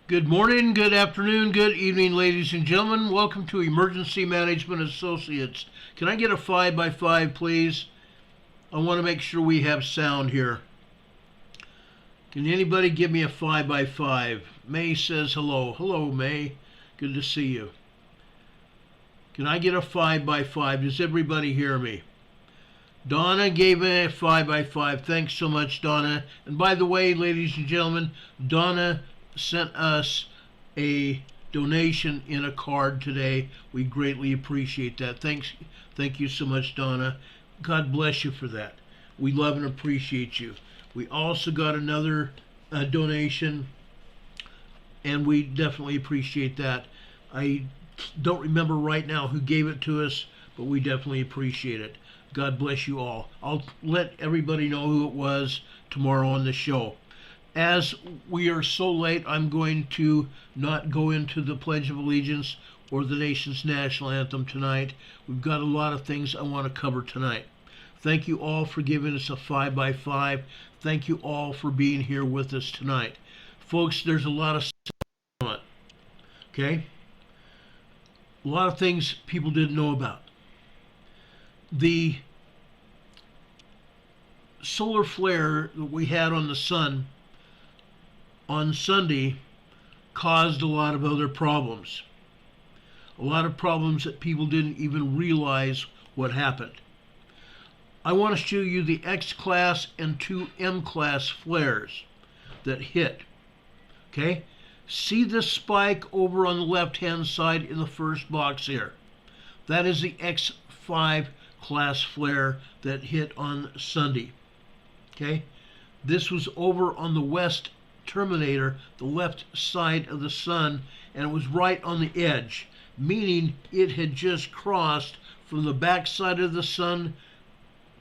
Good morning, good afternoon, good evening, ladies and gentlemen. Welcome to Emergency Management Associates. Can I get a 5x5, please? I want to make sure we have sound here. Can anybody give me a 5x5? May says hello. Hello, May. Good to see you. Can I get a 5x5? Does everybody hear me? Donna gave me a 5x5. Thanks so much, Donna. And by the way, ladies and gentlemen, Donna sent us a donation in a card today. We greatly appreciate that. Thank you so much, Donna. God bless you for that. We love and appreciate you. We also got another donation, and we definitely appreciate that. I don't remember right now who gave it to us, but we definitely appreciate it. God bless you all. I'll let everybody know who it was tomorrow on the show. As we are so late, I'm going to not go into the Pledge of Allegiance or the nation's national anthem tonight. We've got a lot of things I want to cover tonight. Thank you all for giving us a 5x5. Thank you all for being here with us tonight. Folks, there's a lot of stuff going on, okay? A lot of things people didn't know about. The solar flare that we had on the sun on Sunday caused a lot of other problems. A lot of problems that people didn't even realize what happened. I want to show you the X-class and 2 M-class flares that hit. Okay? See the spike over on the left-hand side in the first box here. That is the X5 class flare that hit on Sunday. Okay? This was over on the west terminator, the left side of the sun, and it was right on the edge, meaning it had just crossed from the back side of the sun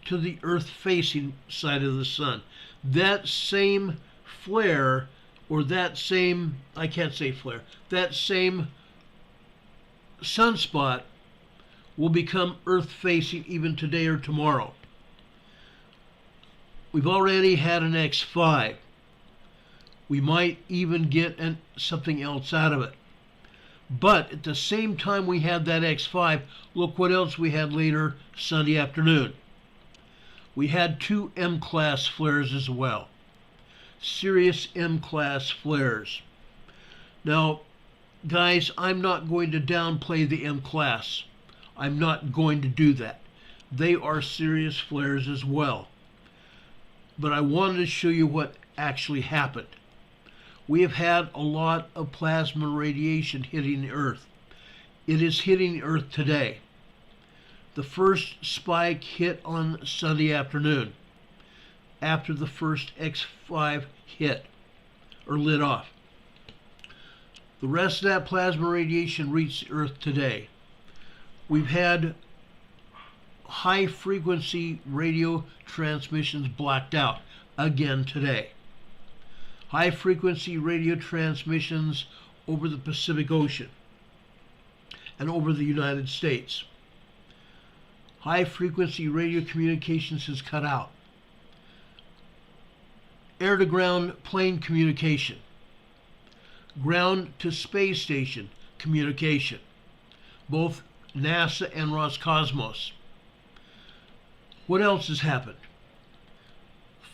to the earth-facing side of the sun. That same flare, or that same, I can't say flare, that same sunspot will become earth-facing even today or tomorrow. We've already had an X5. We might even get something else out of it. But at the same time we had that X5, look what else we had later Sunday afternoon. We had 2 M-class flares as well. Serious M-class flares. Now, guys, I'm not going to downplay the M-class. I'm not going to do that. They are serious flares as well. But I wanted to show you what actually happened. We have had a lot of plasma radiation hitting the Earth. It is hitting the Earth today. The first spike hit on Sunday afternoon after the first X5 hit or lit off. The rest of that plasma radiation reached the Earth today. We've had high frequency radio transmissions blacked out again today. High frequency radio transmissions over the Pacific Ocean and over the United States. High frequency radio communications is cut out. Air to ground plane communication. Ground to space station communication. Both NASA and Roscosmos. What else has happened?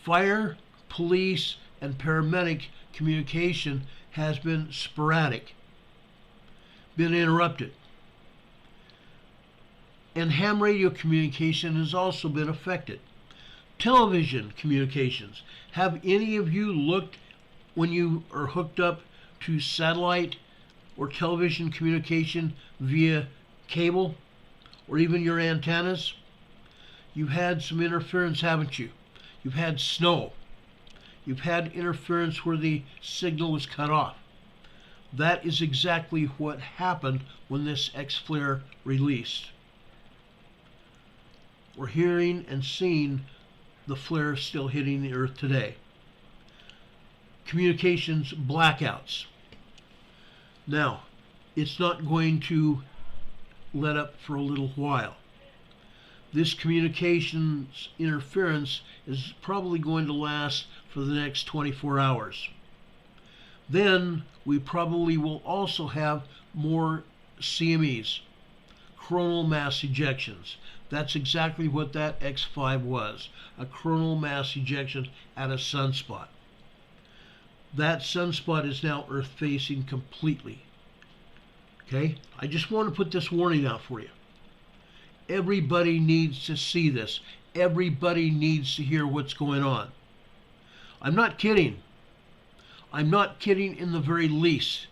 Fire, police, and paramedic communication has been sporadic, been interrupted. And ham radio communication has also been affected. Television communications. Have any of you looked when you are hooked up to satellite or television communication via cable or even your antennas? You've had some interference, haven't you? You've had snow. You've had interference where the signal was cut off. That is exactly what happened when this X-flare released. We're hearing and seeing the flare still hitting the Earth today. Communications blackouts. Now, it's not going to let up for a little while. This communications interference is probably going to last for the next 24 hours. Then we probably will also have more CMEs, coronal mass ejections. That's exactly what that X5 was, a coronal mass ejection at a sunspot. That sunspot is now Earth facing completely. Okay, I just want to put this warning out for you. Everybody needs to see this. Everybody needs to hear what's going on. I'm not kidding. I'm not kidding in the very least.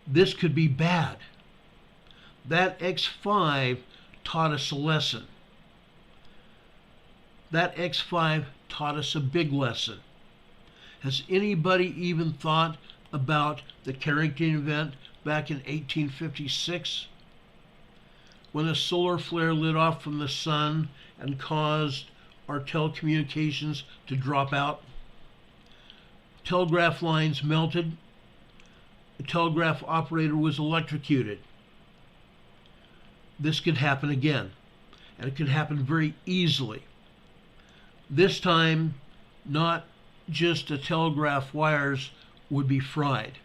This could be bad. That X5 taught us a lesson. That X5 taught us a big lesson. Has anybody even thought about the Carrington event back in 1856? When a solar flare lit off from the sun and caused our telecommunications to drop out. Telegraph lines melted. The telegraph operator was electrocuted. This could happen again, and it could happen very easily. This time, not just the telegraph wires would be fried.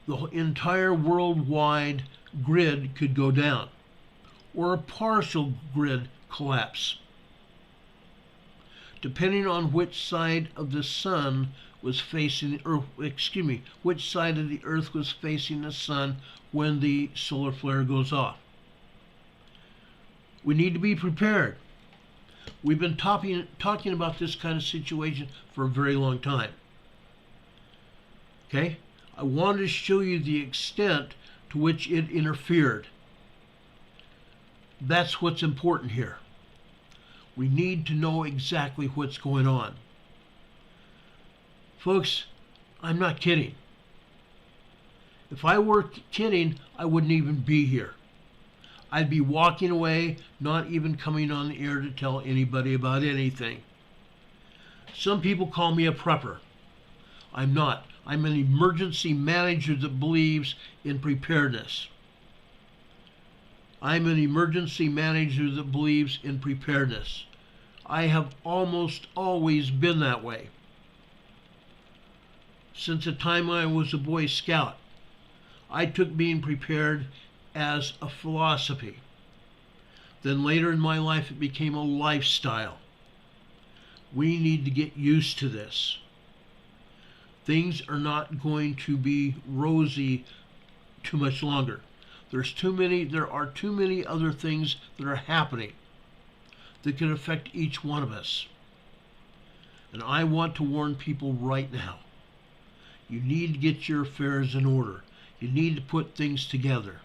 The entire worldwide grid could go down, or a partial grid collapse, depending on which side of the sun was facing, or which side of the Earth was facing the sun when the solar flare goes off. We need to be prepared. We've been talking about this kind of situation for a very long time. Okay? I wanted to show you the extent to which it interfered. That's what's important here. We need to know exactly what's going on. Folks, I'm not kidding. If I were kidding, I wouldn't even be here. I'd be walking away, not even coming on the air to tell anybody about anything. Some people call me a prepper. I'm not. I'm an emergency manager that believes in preparedness. I'm an emergency manager that believes in preparedness. I have almost always been that way. Since the time I was a Boy Scout, I took being prepared as a philosophy. Then later in my life, it became a lifestyle. We need to get used to this. Things are not going to be rosy too much longer. There are too many other things that are happening that can affect each one of us. And I want to warn people right now. You need to get your affairs in order. You need to put things together.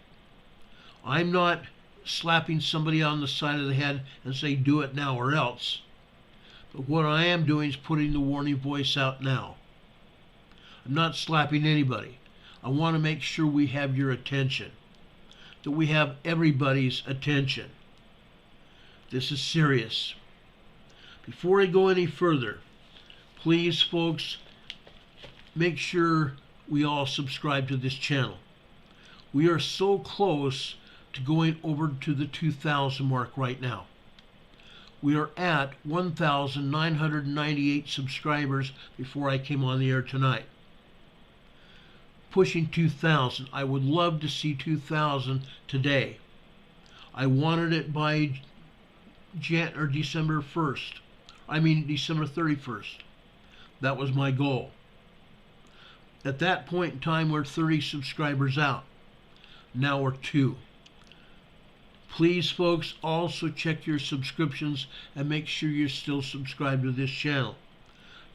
I'm not slapping somebody on the side of the head and say, do it now or else. But what I am doing is putting the warning voice out now. I'm not slapping anybody. I want to make sure we have your attention, that we have everybody's attention. This is serious. Before I go any further, please, folks, make sure we all subscribe to this channel. We are so close to going over to the 2,000 mark right now. We are at 1,998 subscribers before I came on the air tonight. Pushing 2,000. I would love to see 2,000 today. I wanted it by December 31st. That was my goal. At that point in time, we're 30 subscribers out. Now we're 2. Please, folks, also check your subscriptions and make sure you're still subscribed to this channel.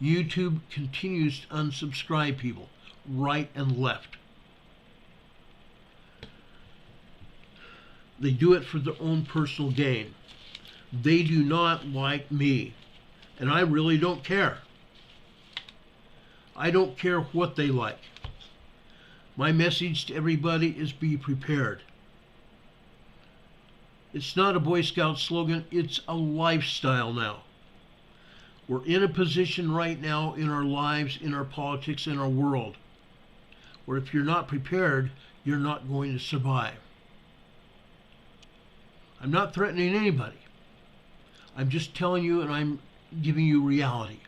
YouTube continues to unsubscribe people right and left. They do it for their own personal gain. They do not like me, and I really don't care. I don't care what they like. My message to everybody is be prepared. It's not a Boy Scout slogan, it's a lifestyle now. We're in a position right now in our lives, in our politics, in our world, where if you're not prepared, you're not going to survive. I'm not threatening anybody. I'm just telling you, and I'm giving you reality.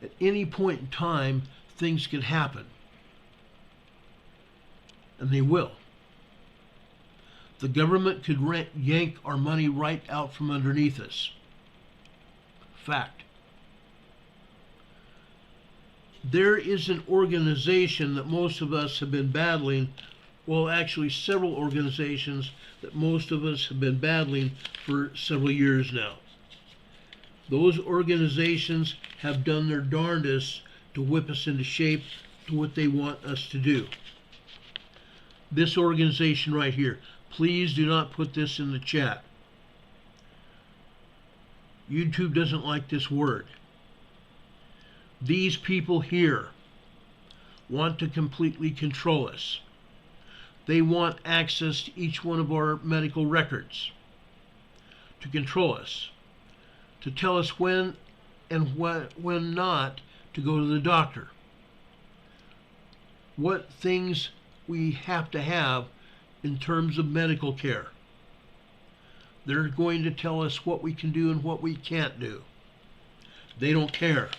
At any point in time, things could happen. And they will. The government could yank our money right out from underneath us. Fact. There is an organization that most of us have been battling, well, actually several organizations that most of us have been battling for several years now. Those organizations have done their darndest to whip us into shape to what they want us to do. This organization right here, please do not put this in the chat. YouTube doesn't like this word. These people here want to completely control us. They want access to each one of our medical records, to control us, to tell us when and when not to go to the doctor, what things we have to have in terms of medical care. They're going to tell us what we can do and what we can't do. They don't care.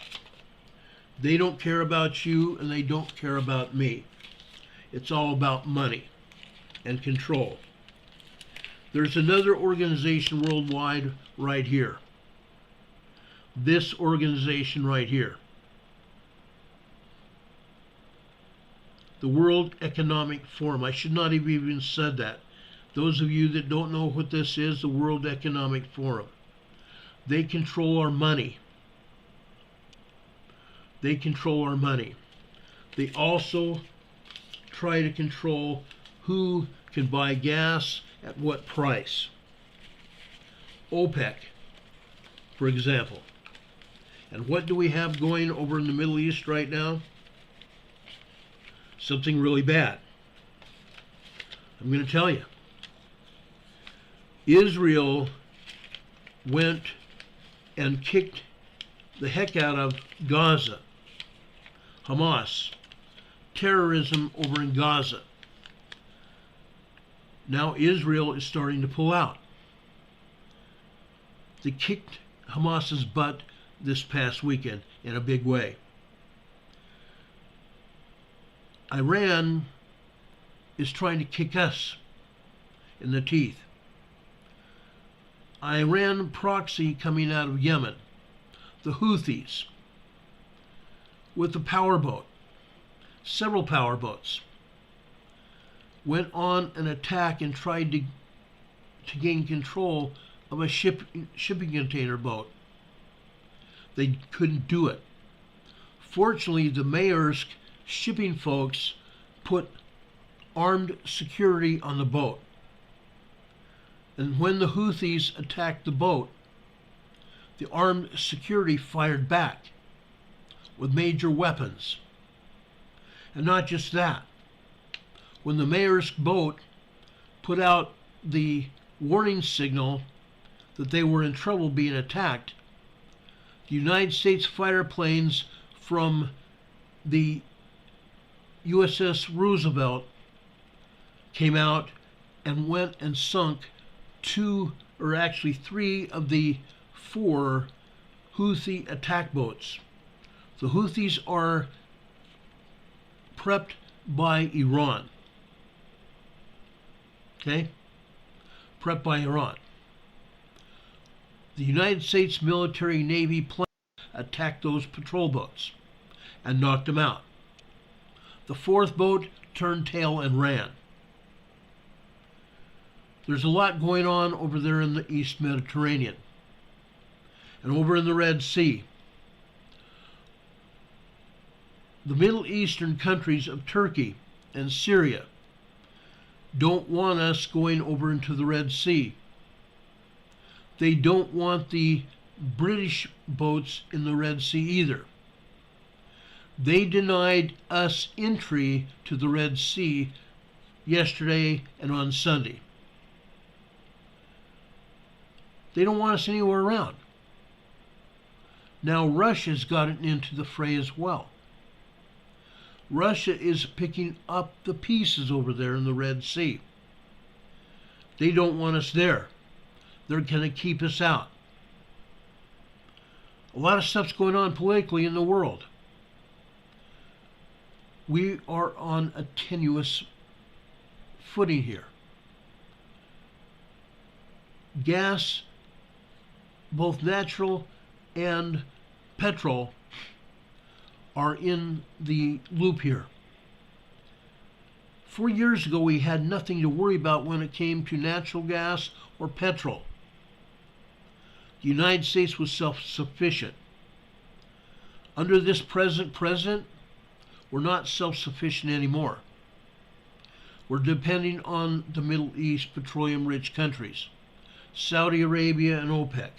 They don't care about you, and they don't care about me. It's all about money and control. There's another organization worldwide right here. This organization right here. The World Economic Forum. I should not have even said that. Those of you that don't know what this is, the World Economic Forum. They control our money. They control our money. They also try to control who can buy gas at what price. OPEC, for example. And what do we have going over in the Middle East right now? Something really bad. I'm going to tell you. Israel went and kicked the heck out of Gaza. Hamas. Terrorism over in Gaza. Now Israel is starting to pull out. They kicked Hamas's butt this past weekend in a big way. Iran is trying to kick us in the teeth. Iran proxy coming out of Yemen, the Houthis, with the powerboat, several powerboats, went on an attack and tried to gain control of a shipping container boat. They couldn't do it. Fortunately, the Maersk shipping folks put armed security on the boat. And when the Houthis attacked the boat, the armed security fired back with major weapons. And not just that. When the Maersk boat put out the warning signal that they were in trouble being attacked, the United States fighter planes from the USS Roosevelt came out and went and sunk three of the 4 Houthi attack boats. The Houthis are prepped by Iran. Okay? Prepped by Iran. The United States military Navy planes attacked those patrol boats and knocked them out. The 4th boat turned tail and ran. There's a lot going on over there in the East Mediterranean and over in the Red Sea. The Middle Eastern countries of Turkey and Syria don't want us going over into the Red Sea. They don't want the British boats in the Red Sea either. They denied us entry to the Red Sea yesterday and on Sunday. They don't want us anywhere around. Now Russia's gotten into the fray as well. Russia is picking up the pieces over there in the Red Sea. They don't want us there. They're going to keep us out. A lot of stuff's going on politically in the world. We are on a tenuous footing here. Gas, both natural and petrol, are in the loop here. 4 years ago, we had nothing to worry about when it came to natural gas or petrol. The United States was self-sufficient. Under this present president, we're not self-sufficient anymore. We're depending on the Middle East petroleum-rich countries, Saudi Arabia and OPEC.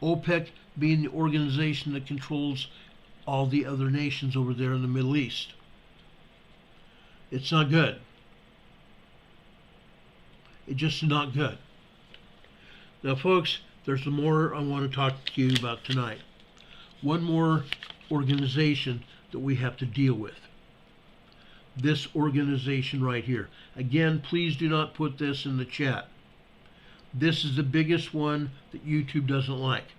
OPEC being the organization that controls all the other nations over there in the Middle East. It's not good. It's just not good. Now, folks, there's more I want to talk to you about tonight. One more organization that we have to deal with. This organization right here. Again, please do not put this in the chat. This is the biggest one that YouTube doesn't like.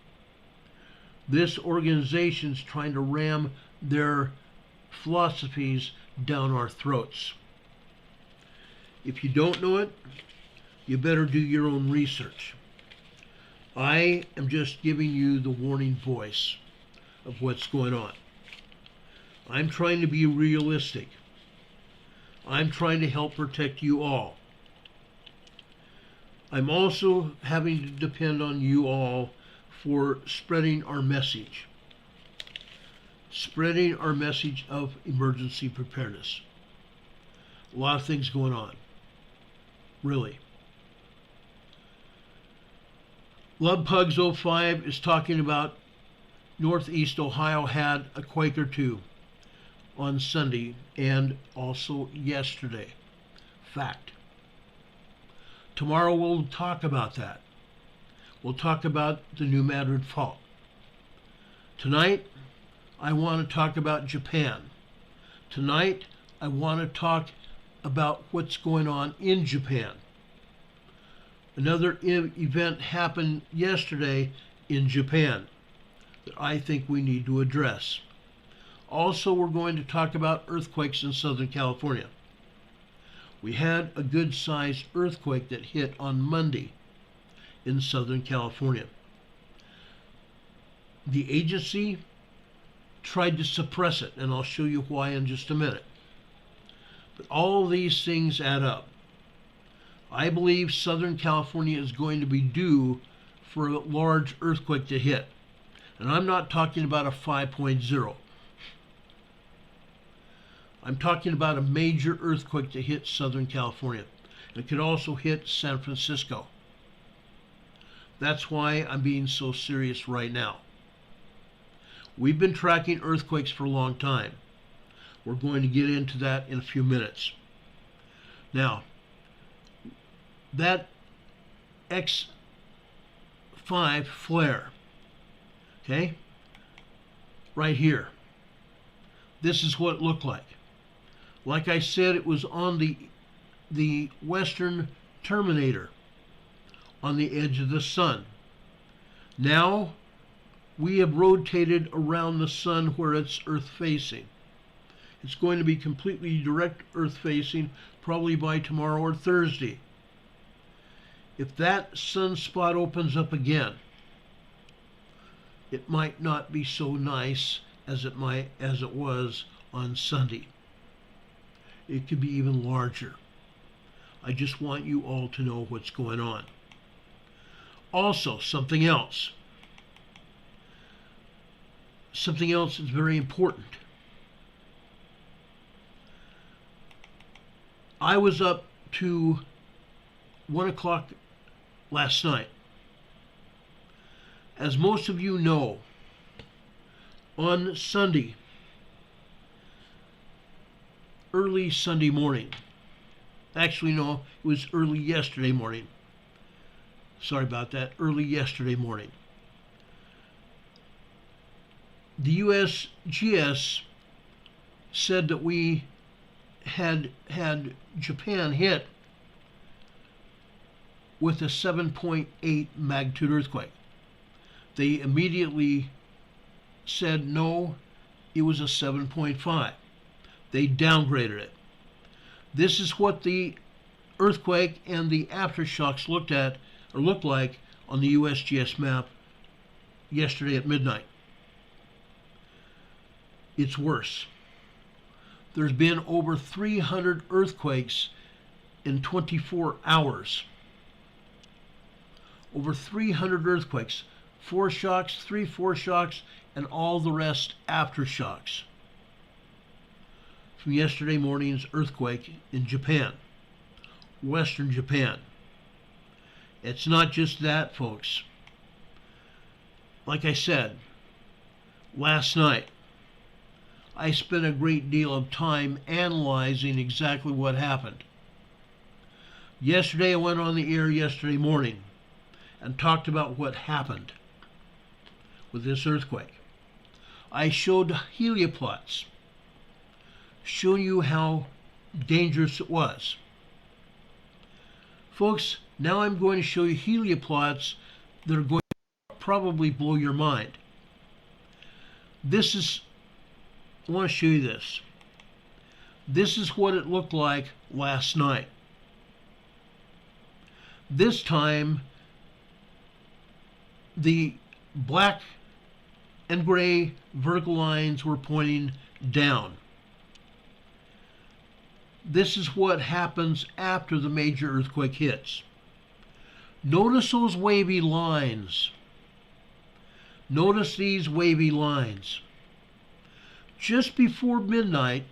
This organization's trying to ram their philosophies down our throats. If you don't know it, you better do your own research. I am just giving you the warning voice of what's going on. I'm trying to be realistic. I'm trying to help protect you all. I'm also having to depend on you all for spreading our message. Spreading our message of emergency preparedness. A lot of things going on. Really. Love Pugs 05 is talking about Northeast Ohio had a quake or two on Sunday and also yesterday. Fact. Tomorrow we'll talk about that. We'll talk about the New Madrid Fault. Tonight, I want to talk about Japan. Tonight, I want to talk about what's going on in Japan. Another event happened yesterday in Japan that I think we need to address. Also, we're going to talk about earthquakes in Southern California. We had a good-sized earthquake that hit on Monday in Southern California. The agency tried to suppress it, and I'll show you why in just a minute. But all these things add up. I believe Southern California is going to be due for a large earthquake to hit. And I'm not talking about a 5.0. I'm talking about a major earthquake to hit Southern California. It could also hit San Francisco. That's why I'm being so serious right now. We've been tracking earthquakes for a long time. We're going to get into that in a few minutes. Now, that X5 flare, okay, right here, this is what it looked like. Like I said, it was on the western terminator on the edge of the sun. Now we have rotated around the sun where it's earth facing. It's going to be completely direct earth facing probably by tomorrow or Thursday. If that sunspot opens up again, it might not be so nice as it was on Sunday. It could be even larger. I just want you all to know what's going on. Also, something else. Something else is very important. I was up to 1 o'clock last night. As most of you know, on Sunday, early Sunday morning, actually no, it was early yesterday morning. Sorry about that, early yesterday morning. The USGS said that we had Japan hit with a 7.8 magnitude earthquake. They immediately said no, it was a 7.5. They downgraded it. This is what the earthquake and the aftershocks looked like on the USGS map yesterday at midnight. It's worse. There's been over 300 earthquakes in 24 hours. Over 300 earthquakes. 4 shocks, 3 foreshocks, and all the rest aftershocks from yesterday morning's earthquake in Japan, Western Japan. It's not just that, folks. Like I said, last night, I spent a great deal of time analyzing exactly what happened. Yesterday, I went on the air yesterday morning and talked about what happened with this earthquake. I showed helioplots, showing you how dangerous it was. Folks, now I'm going to show you helioplots that are going to probably blow your mind. I want to show you this. This is what it looked like last night. This time, the black and gray vertical lines were pointing down. This is what happens after the major earthquake hits. Notice those wavy lines. Notice these wavy lines. Just before midnight,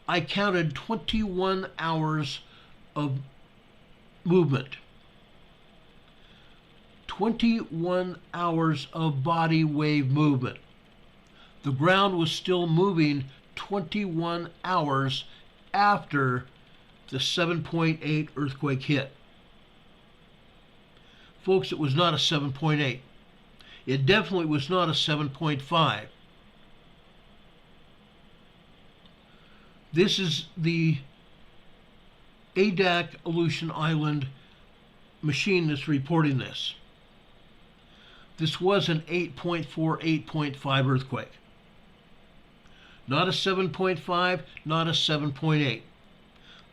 I counted 21 hours of movement. 21 hours of body wave movement. The ground was still moving 21 hours after the 7.8 earthquake hit. Folks, it was not a 7.8. It definitely was not a 7.5. This is the ADAC Aleutian Island machine that's reporting this. This was an 8.4, 8.5 earthquake. Not a 7.5, not a 7.8.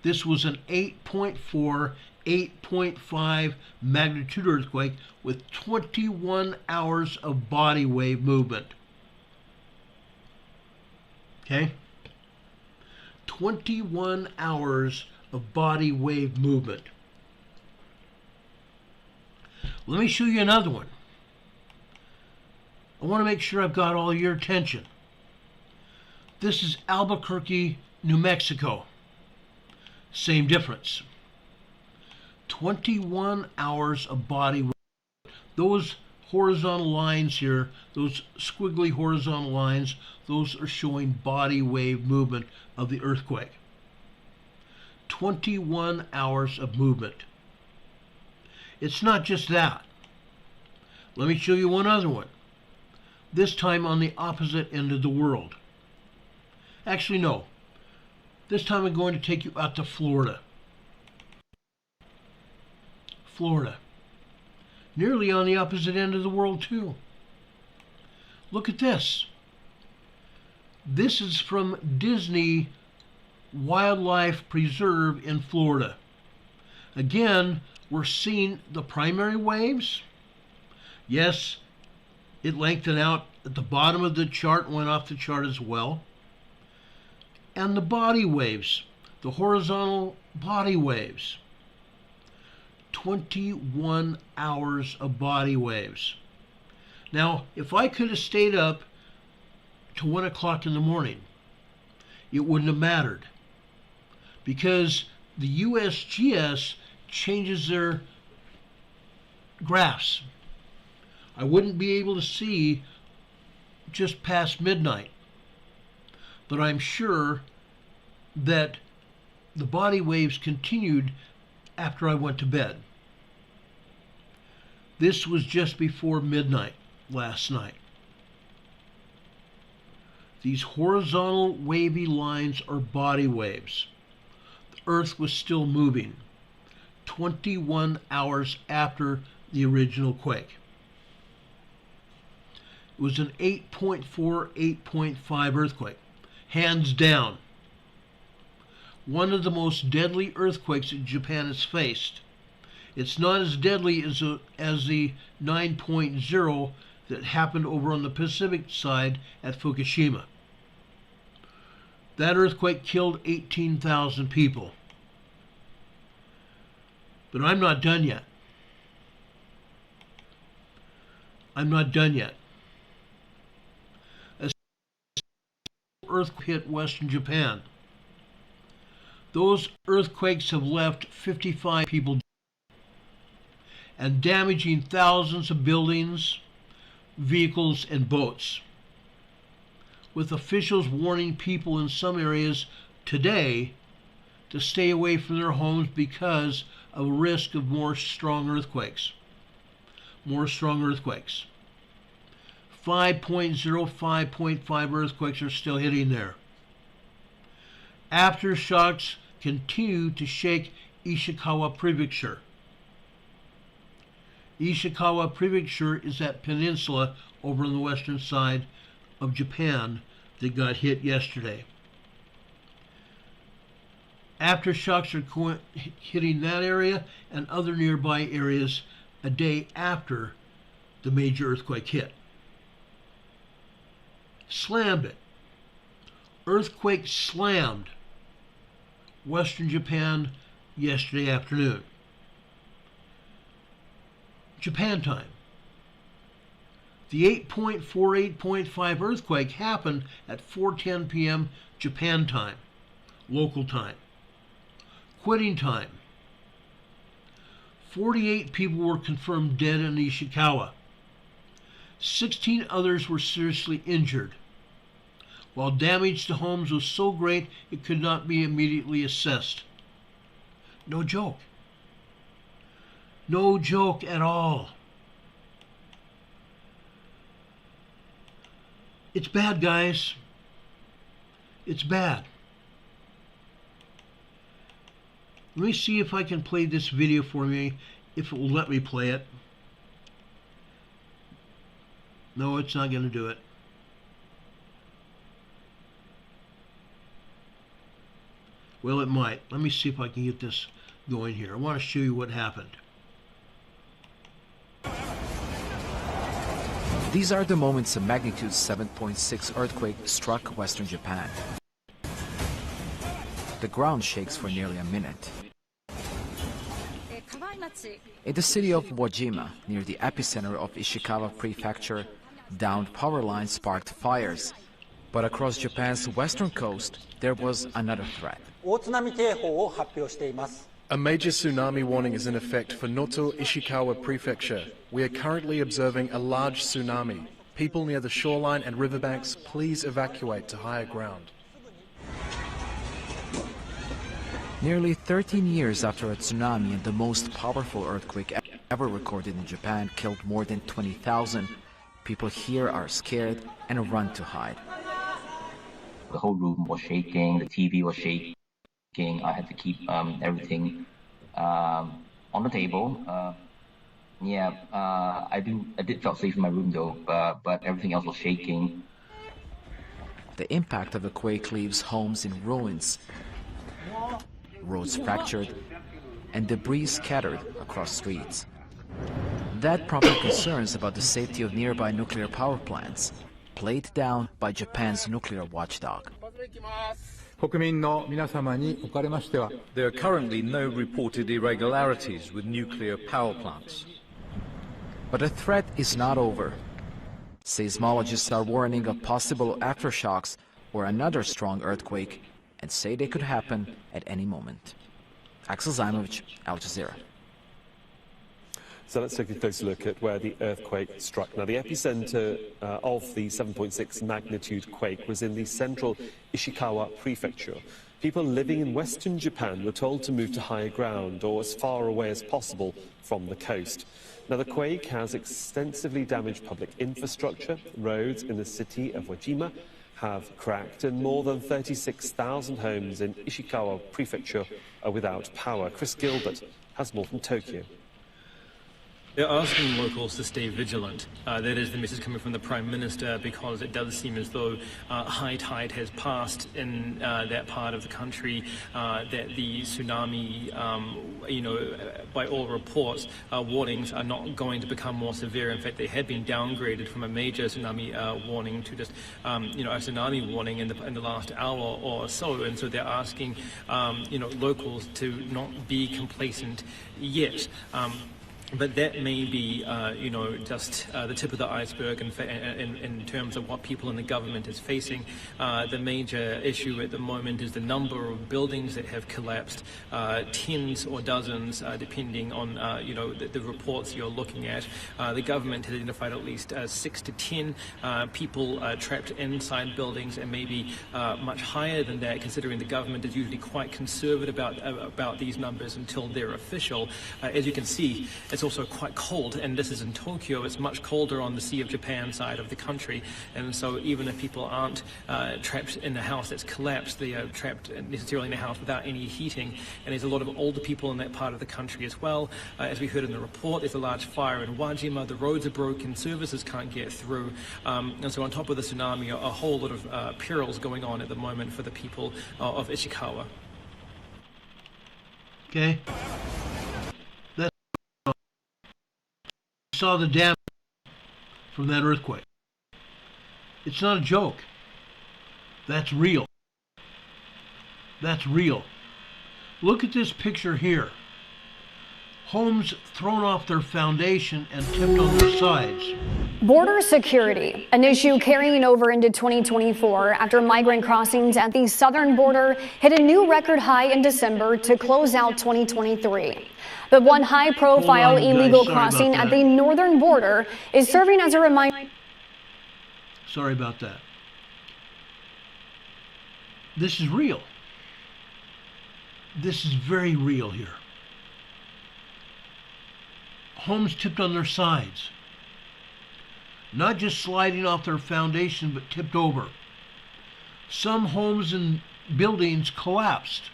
This was an 8.4, 8.5 magnitude earthquake with 21 hours of body wave movement. Okay? 21 hours of body wave movement. Let me show you another one. I want to make sure I've got all your attention. This is Albuquerque, New Mexico. Same difference. 21 hours of body wave. Those horizontal lines here, those squiggly horizontal lines, those are showing body wave movement of the earthquake. 21 hours of movement. It's not just that. Let me show you one other one. This time on the opposite end of the world. Actually, no. This time I'm going to take you out to Florida. Florida. Nearly on the opposite end of the world, too. Look at this. This is from Disney Wildlife Preserve in Florida. Again, we're seeing the primary waves. Yes, it lengthened out at the bottom of the chart, went off the chart as well. And the body waves, the horizontal body waves. 21 hours of body waves. Now, if I could have stayed up to 1 o'clock in the morning, it wouldn't have mattered, because the USGS changes their graphs. I wouldn't be able to see just past midnight, but I'm sure that the body waves continued after I went to bed. This was just before midnight last night. These horizontal wavy lines are body waves. The Earth was still moving 21 hours after the original quake. It was an 8.4, 8.5 earthquake, hands down. One of the most deadly earthquakes that Japan has faced. It's not as deadly as the 9.0 that happened over on the Pacific side at Fukushima. That earthquake killed 18,000 people. But I'm not done yet. I'm not done yet. As earthquake hit Western Japan, those earthquakes have left 55 people dead and damaging thousands of buildings, vehicles, and boats, with officials warning people in some areas today to stay away from their homes because of a risk of more strong earthquakes. More strong earthquakes. 5.0, 5.5 earthquakes are still hitting there. Aftershocks continue to shake Ishikawa Prefecture. Ishikawa Prefecture is that peninsula over on the western side of Japan that got hit yesterday. Aftershocks are hitting that area and other nearby areas a day after the major earthquake hit. Slammed it. Earthquake slammed Western Japan yesterday afternoon. Japan time. The 8.4, 8.5 earthquake happened at 4:10 p.m. Japan time, local time. Quitting time. 48 people were confirmed dead in Ishikawa. 16 others were seriously injured, while damage to homes was so great it could not be immediately assessed. No joke. No joke at all. It's bad, guys. It's bad. Let me see if I can play this video for me, if it will let me play it. No, it's not going to do it. Well, it might. Let me see if I can get this going here. I want to show you what happened. These are the moments a magnitude 7.6 earthquake struck Western Japan. The ground shakes for nearly a minute. In the city of Wajima, near the epicenter of Ishikawa Prefecture, downed power lines sparked fires. But across Japan's western coast, there was another threat. A major tsunami warning is in effect for Noto, Ishikawa Prefecture. We are currently observing a large tsunami. People near the shoreline and riverbanks, please evacuate to higher ground. Nearly 13 years after a tsunami and the most powerful earthquake ever recorded in Japan killed more than 20,000, people here are scared and run to hide. The whole room was shaking, the TV was shaking. I had to keep everything on the table. I did feel safe in my room though, but everything else was shaking. The impact of the quake leaves homes in ruins, roads fractured, and debris scattered across streets. That prompted concerns about the safety of nearby nuclear power plants, played down by Japan's nuclear watchdog. There are currently no reported irregularities with nuclear power plants. But the threat is not over. Seismologists are warning of possible aftershocks or another strong earthquake and say they could happen at any moment. Axel Zaimovich, Al Jazeera. So let's take a closer look at where the earthquake struck. Now, the epicenter of the 7.6 magnitude quake was in the central Ishikawa Prefecture. People living in western Japan were told to move to higher ground or as far away as possible from the coast. Now, the quake has extensively damaged public infrastructure. Roads in the city of Wajima have cracked, and more than 36,000 homes in Ishikawa Prefecture are without power. Chris Gilbert has more from Tokyo. They're asking locals to stay vigilant. That is the message coming from the Prime Minister, because it does seem as though high tide has passed in that part of the country, that the tsunami, by all reports, warnings are not going to become more severe. In fact, they had been downgraded from a major tsunami warning to just, a tsunami warning in the last hour or so. And so they're asking, locals to not be complacent yet. But that may be, just the tip of the iceberg in terms of what people in the government is facing. The major issue at the moment is the number of buildings that have collapsed, tens or dozens, depending on, the reports you're looking at. The government has identified at least 6 to 10 people trapped inside buildings, and maybe much higher than that, considering the government is usually quite conservative about these numbers until they're official. As you can see, it's also quite cold, and this is in Tokyo. It's much colder on the Sea of Japan side of the country, and so even if people aren't trapped in a house that's collapsed, they are trapped necessarily in a house without any heating. And there's a lot of older people in that part of the country as well. As we heard in the report, there's a large fire in Wajima. The roads are broken, services can't get through, and so on top of the tsunami, a whole lot of perils going on at the moment for the people of Ishikawa. Okay. Saw the damage from that earthquake. It's not a joke. That's real. That's real. Look at this picture here. Homes thrown off their foundation and tipped on their sides. Border security, an issue carrying over into 2024 after migrant crossings at the southern border hit a new record high in December to close out 2023. But one high-profile illegal crossing at the northern border is serving as a reminder. Sorry about that. This is real. This is very real here. Homes tipped on their sides. Not just sliding off their foundation, but tipped over. Some homes and buildings collapsed,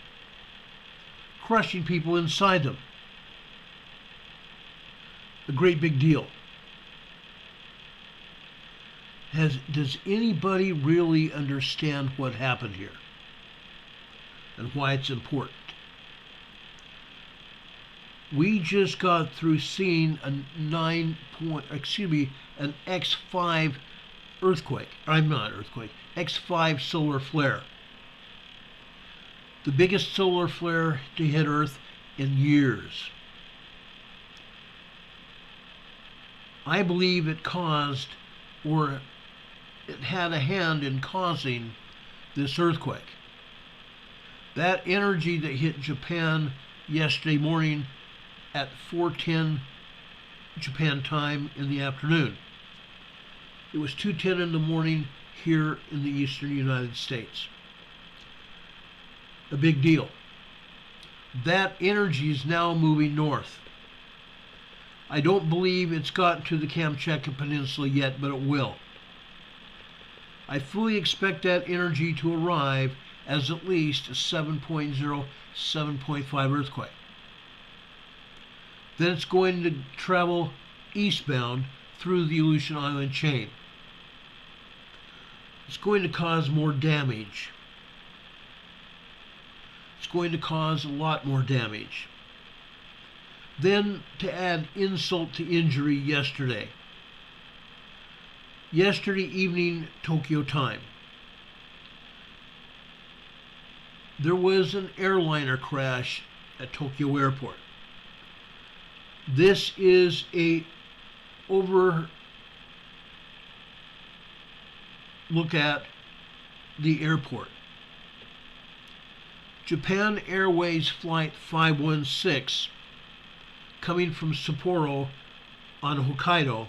crushing people inside them. A great big deal. Does anybody really understand what happened here and why it's important? We just got through seeing an an X5 earthquake. X5 solar flare. The biggest solar flare to hit Earth in years. I believe it caused, or it had a hand in causing, this earthquake. That energy that hit Japan yesterday morning at 4:10 Japan time in the afternoon. It was 2:10 in the morning here in the eastern United States. A big deal. That energy is now moving north. I don't believe it's gotten to the Kamchatka Peninsula yet, but it will. I fully expect that energy to arrive as at least a 7.0, 7.5 earthquake. Then it's going to travel eastbound through the Aleutian Island chain. It's going to cause more damage. It's going to cause a lot more damage. Then, to add insult to injury, yesterday evening Tokyo time, there was an airliner crash at Tokyo Airport. This is a look at the airport. Japan Airways Flight 516, coming from Sapporo on Hokkaido,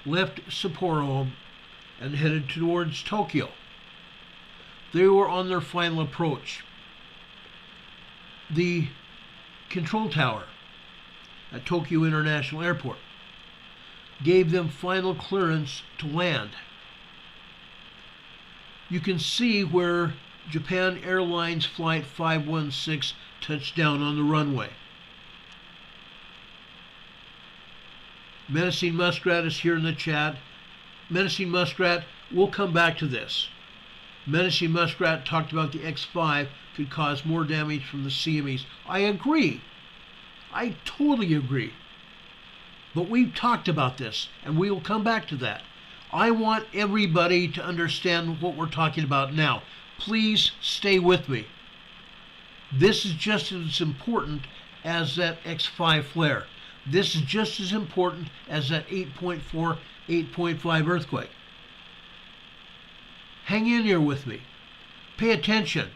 left Sapporo and headed towards Tokyo. They were on their final approach. The control tower at Tokyo International Airport gave them final clearance to land. You can see where Japan Airlines Flight 516 touched down on the runway. Menacing Muskrat is here in the chat. Menacing Muskrat, we'll come back to this. Menacing Muskrat talked about the X5 could cause more damage from the CMEs. I agree. I totally agree. But we've talked about this, and we will come back to that. I want everybody to understand what we're talking about now. Please stay with me. This is just as important as that X5 flare. This is just as important as that 8.4, 8.5 earthquake. Hang in here with me. Pay attention.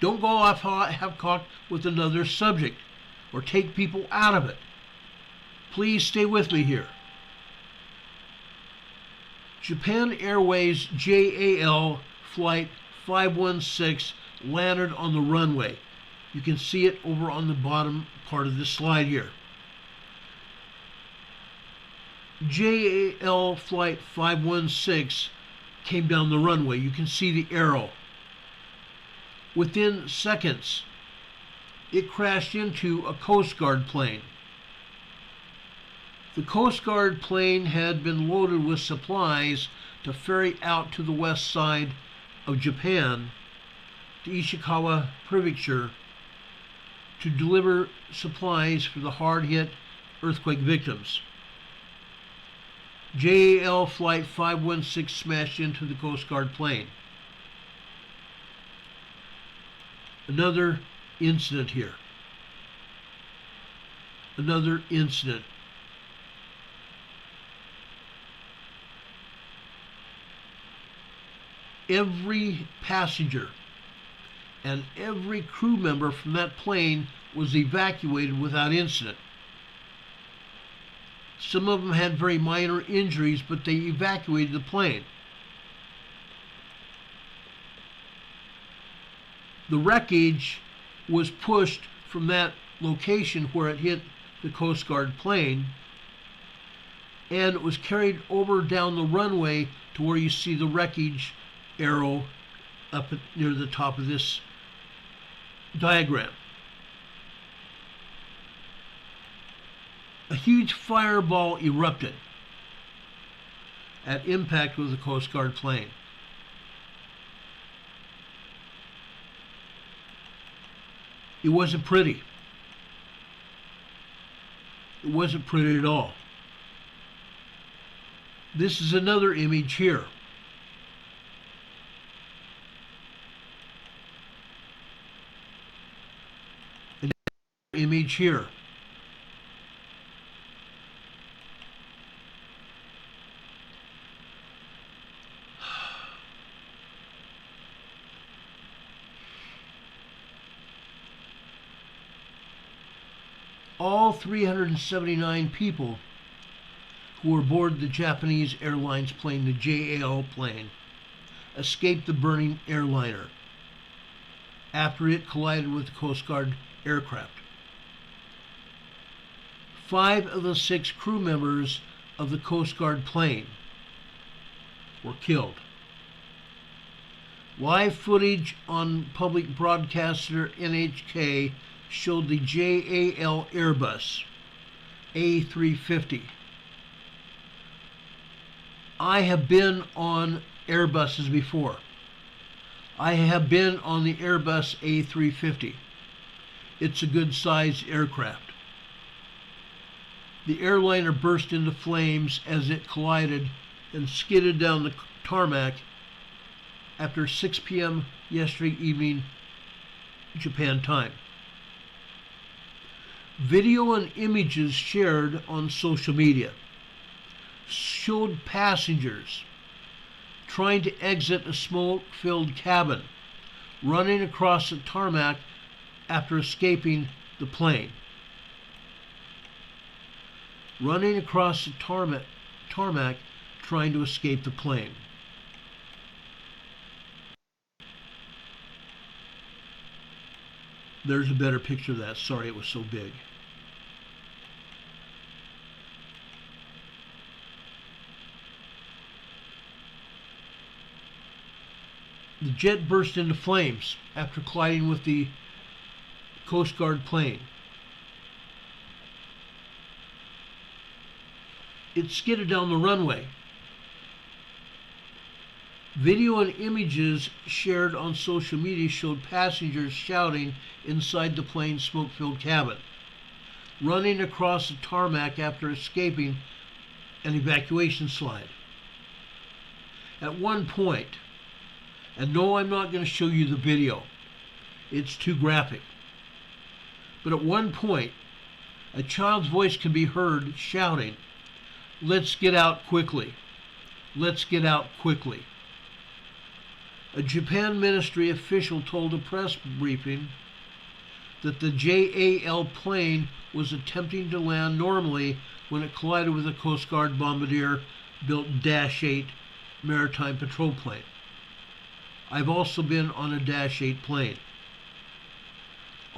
Don't go off half-cocked with another subject or take people out of it. Please stay with me here. Japan Airways JAL Flight 516 landed on the runway. You can see it over on the bottom part of this slide here. JAL Flight 516 came down the runway. You can see the arrow. Within seconds, it crashed into a Coast Guard plane. The Coast Guard plane had been loaded with supplies to ferry out to the west side of Japan, to Ishikawa Prefecture, to deliver supplies for the hard-hit earthquake victims. JAL Flight 516 smashed into the Coast Guard plane. Another incident here. Another incident. Every passenger and every crew member from that plane was evacuated without incident. Some of them had very minor injuries, but they evacuated the plane. The wreckage was pushed from that location where it hit the Coast Guard plane, and it was carried over down the runway to where you see the wreckage arrow up near the top of this diagram. A huge fireball erupted at impact with the Coast Guard plane. It wasn't pretty. It wasn't pretty at all. This is another image here. Another image here. All 379 people who were aboard the Japanese Airlines plane, the JAL plane, escaped the burning airliner after it collided with the Coast Guard aircraft. 5 of the 6 crew members of the Coast Guard plane were killed. Live footage on public broadcaster NHK showed the JAL Airbus A350. I have been on Airbuses before. I have been on the Airbus A350. It's a good sized aircraft. The airliner burst into flames as it collided and skidded down the tarmac after 6 p.m. yesterday evening, Japan time. Video and images shared on social media showed passengers trying to exit a smoke-filled cabin, running across the tarmac after escaping the plane. Running across the tarmac trying to escape the plane. There's a better picture of that. Sorry it was so big. The jet burst into flames after colliding with the Coast Guard plane. it skidded down the runway. Video and images shared on social media showed passengers shouting inside the plane's smoke-filled cabin, running across the tarmac after escaping an evacuation slide. At one point, and no, I'm not going to show you the video, it's too graphic, but at one point, a child's voice can be heard shouting, "Let's get out quickly! Let's get out quickly!" A Japan ministry official told a press briefing that the JAL plane was attempting to land normally when it collided with a Coast Guard bombardier-built Dash 8 maritime patrol plane. I've also been on a Dash 8 plane.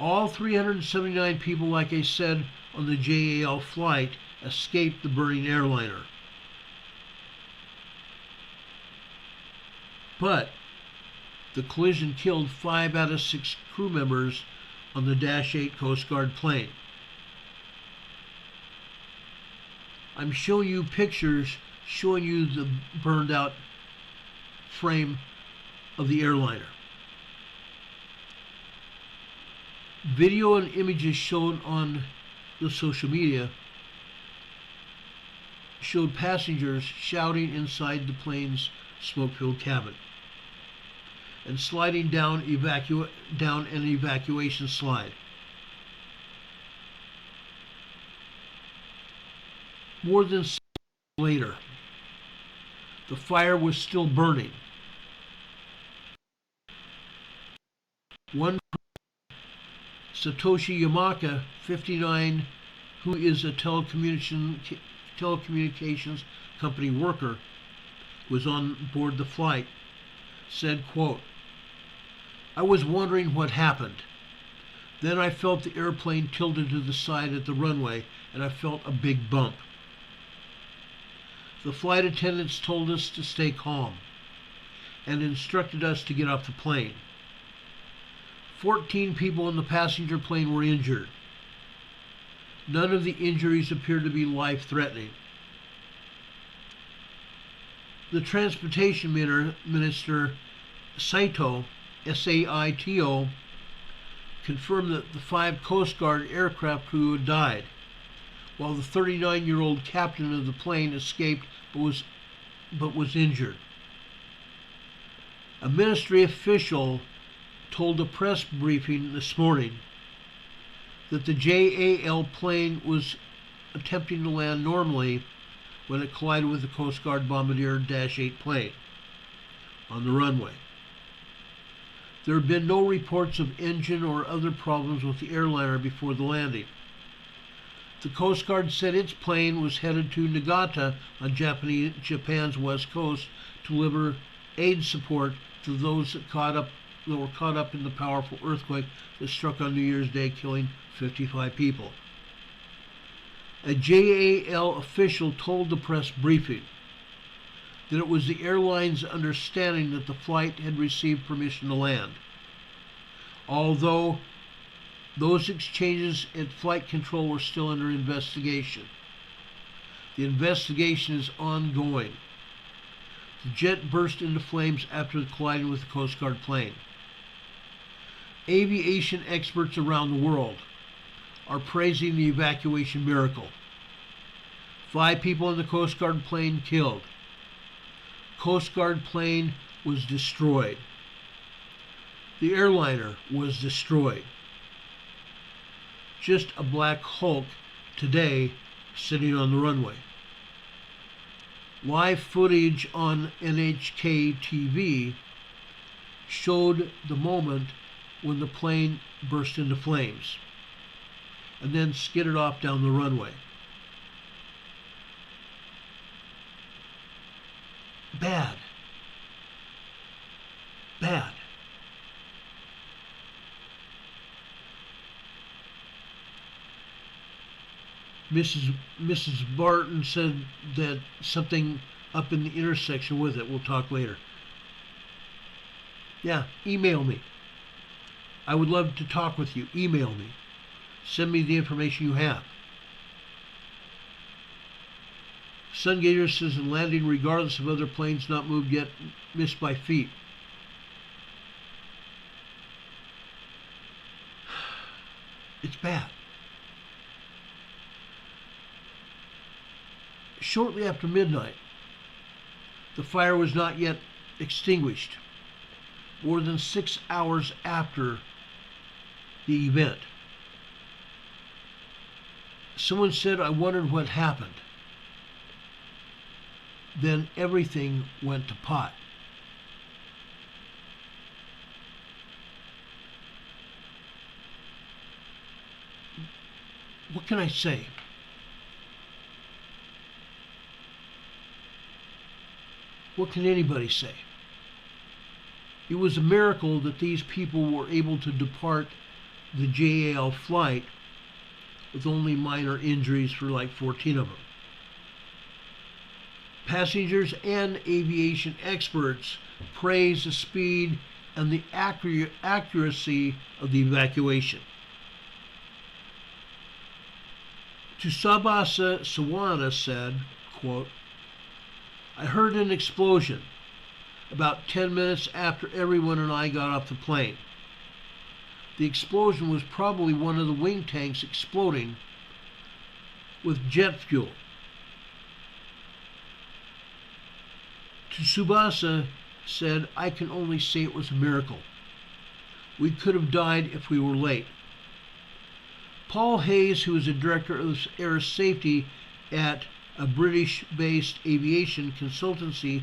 All 379 people, like I said, on the JAL flight escaped the burning airliner. But the collision killed 5 out of 6 crew members on the Dash 8 Coast Guard plane. I'm showing you pictures showing you the burned out frame of the airliner. Video and images shown on the social media showed passengers shouting inside the plane's smoke-filled cabin and sliding down an evacuation slide. More than 6 hours later, the fire was still burning. One Satoshi Yamaka, 59, who is a telecommunications company worker, was on board the flight, said, quote, "I was wondering what happened. Then I felt the airplane tilted to the side at the runway, and I felt a big bump. The flight attendants told us to stay calm and instructed us to get off the plane. 14 people in the passenger plane were injured. None of the injuries appear to be life-threatening." The Transportation Minister, Saito, S-A-I-T-O, confirmed that the 5 Coast Guard aircraft crew had died, while the 39-year-old captain of the plane escaped but was injured. A ministry official told a press briefing this morning that the JAL plane was attempting to land normally when it collided with the Coast Guard Bombardier Dash 8 plane on the runway. There have been no reports of engine or other problems with the airliner before the landing. The Coast Guard said its plane was headed to Niigata on Japan's west coast to deliver aid support to those that were caught up in the powerful earthquake that struck on New Year's Day, killing 55 people. A JAL official told the press briefing that it was the airline's understanding that the flight had received permission to land, although those exchanges at flight control were still under investigation. The investigation is ongoing. The jet burst into flames after colliding with the Coast Guard plane. Aviation experts around the world are praising the evacuation miracle. 5 people in the Coast Guard plane killed. Coast Guard plane was destroyed. The airliner was destroyed. Just a black hulk today sitting on the runway. Live footage on NHK TV showed the moment when the plane burst into flames and then skidded off down the runway. Bad. Bad. Mrs. Barton said that something up in the intersection with it. We'll talk later. Yeah, email me. I would love to talk with you. Email me. Send me the information you have. Sun Gator says the landing, regardless of other planes not moved yet, missed by feet. It's bad. Shortly after midnight, the fire was not yet extinguished, more than 6 hours after the event. Someone said, "I wondered what happened." Then everything went to pot. What can I say? What can anybody say? It was a miracle that these people were able to depart the JAL flight with only minor injuries for like 14 of them. Passengers and aviation experts praise the speed and the accuracy of the evacuation. Tsubasa Sawada said, quote, "I heard an explosion about 10 minutes after everyone and I got off the plane. The explosion was probably one of the wing tanks exploding with jet fuel." Tsubasa said, "I can only say it was a miracle. We could have died if we were late." Paul Hayes, who is the director of air safety at a British-based aviation consultancy,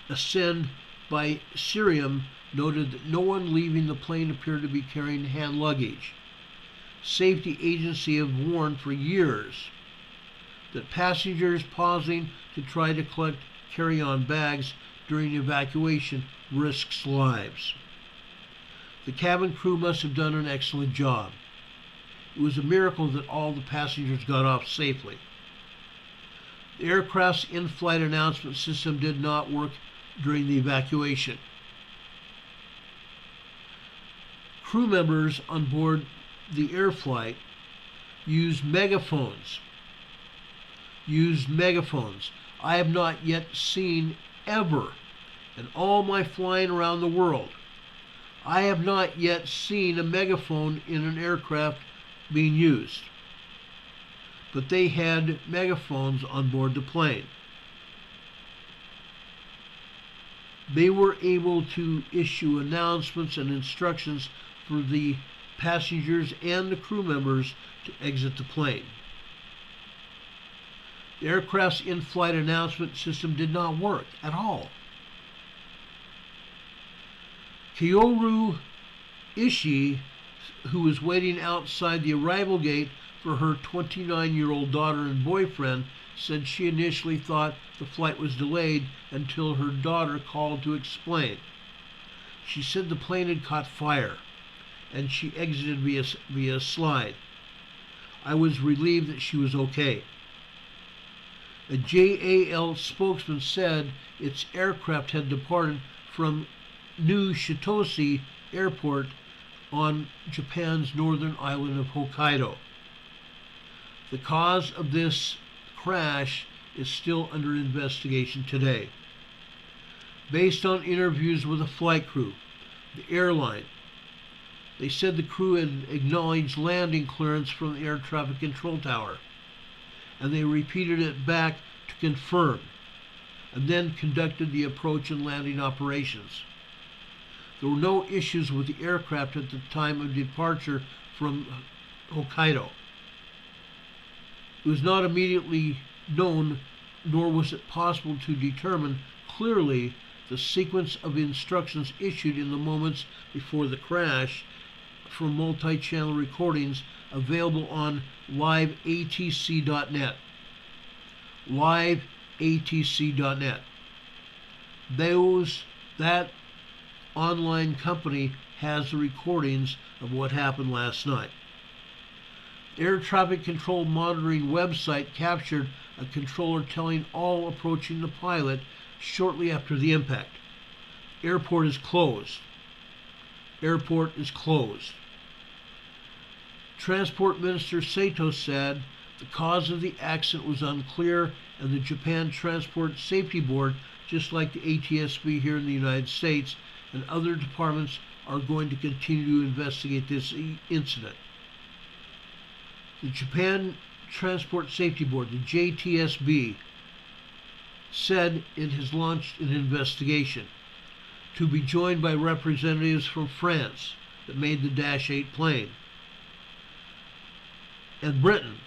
Ascend by Cirium, noted that no one leaving the plane appeared to be carrying hand luggage. Safety agencies have warned for years that passengers pausing to try to collect carry-on bags during evacuation risks lives. The cabin crew must have done an excellent job. It was a miracle that all the passengers got off safely. The aircraft's in-flight announcement system did not work during the evacuation. Crew members on board the air flight used megaphones. I have not yet seen ever, in all my flying around the world, I have not yet seen a megaphone in an aircraft being used. But they had megaphones on board the plane. They were able to issue announcements and instructions for the passengers and the crew members to exit the plane. The aircraft's in-flight announcement system did not work at all. Kyoru Ishii, who was waiting outside the arrival gate for her 29-year-old daughter and boyfriend, said she initially thought the flight was delayed until her daughter called to explain. She said the plane had caught fire and she exited via slide. I was relieved that she was okay. A JAL spokesman said its aircraft had departed from New Shitose Airport on Japan's northern island of Hokkaido. The cause of this crash is still under investigation today. Based on interviews with the flight crew, the airline, they said the crew had acknowledged landing clearance from the air traffic control tower, and they repeated it back to confirm, and then conducted the approach and landing operations. There were no issues with the aircraft at the time of departure from Hokkaido. It was not immediately known, nor was it possible to determine clearly the sequence of instructions issued in the moments before the crash from multi-channel recordings available on liveatc.net. liveatc.net. That online company has the recordings of what happened last night. Air traffic control monitoring website captured a controller telling all approaching the pilot shortly after the impact, "Airport is closed. Airport is closed." Transport Minister Sato said The cause of the accident was unclear, and the Japan Transport Safety Board, just like the ATSB here in the United States, and other departments are going to continue to investigate this incident. The Japan Transport Safety Board, the JTSB, said it has launched an investigation to be joined by representatives from France that made the Dash 8 plane, and Britain,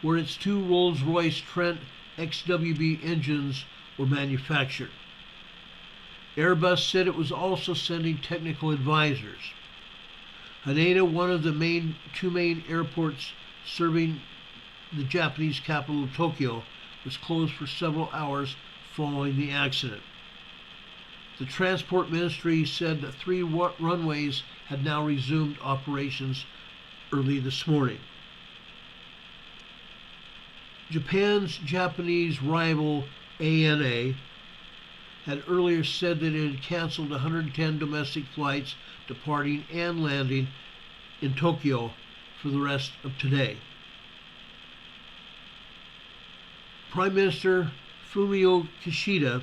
where its two Rolls-Royce Trent XWB engines were manufactured. Airbus said it was also sending technical advisors. Haneda, one of the two main airports serving the Japanese capital of Tokyo, was closed for several hours following the accident. The Transport Ministry said that 3 runways had now resumed operations early this morning. Japan's Japanese rival ANA had earlier said that it had canceled 110 domestic flights departing and landing in Tokyo for the rest of today. Prime Minister Fumio Kishida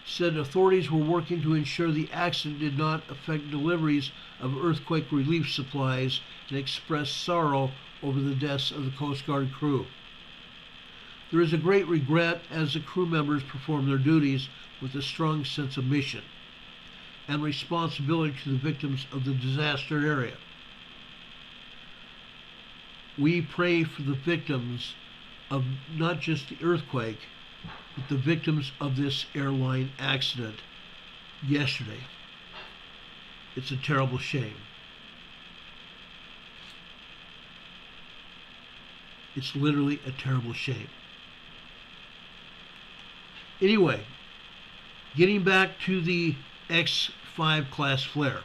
said authorities were working to ensure the accident did not affect deliveries of earthquake relief supplies and expressed sorrow over the deaths of the Coast Guard crew. There is a great regret as the crew members perform their duties with a strong sense of mission and responsibility to the victims of the disaster area. We pray for the victims of not just the earthquake, but the victims of this airline accident yesterday. It's a terrible shame. It's literally a terrible shame. Anyway, getting back to the X5 class flare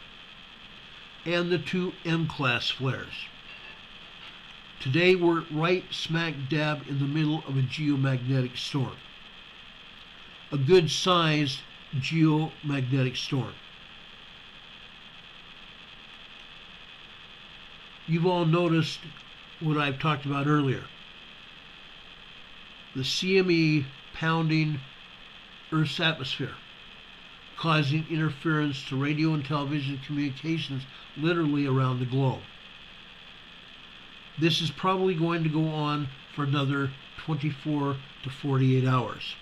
and the 2 M class flares. Today we're right smack dab in the middle of a geomagnetic storm. A good sized geomagnetic storm. You've all noticed what I've talked about earlier. The CME pounding Earth's atmosphere, causing interference to radio and television communications literally around the globe. This is probably going to go on for another 24 to 48 hours.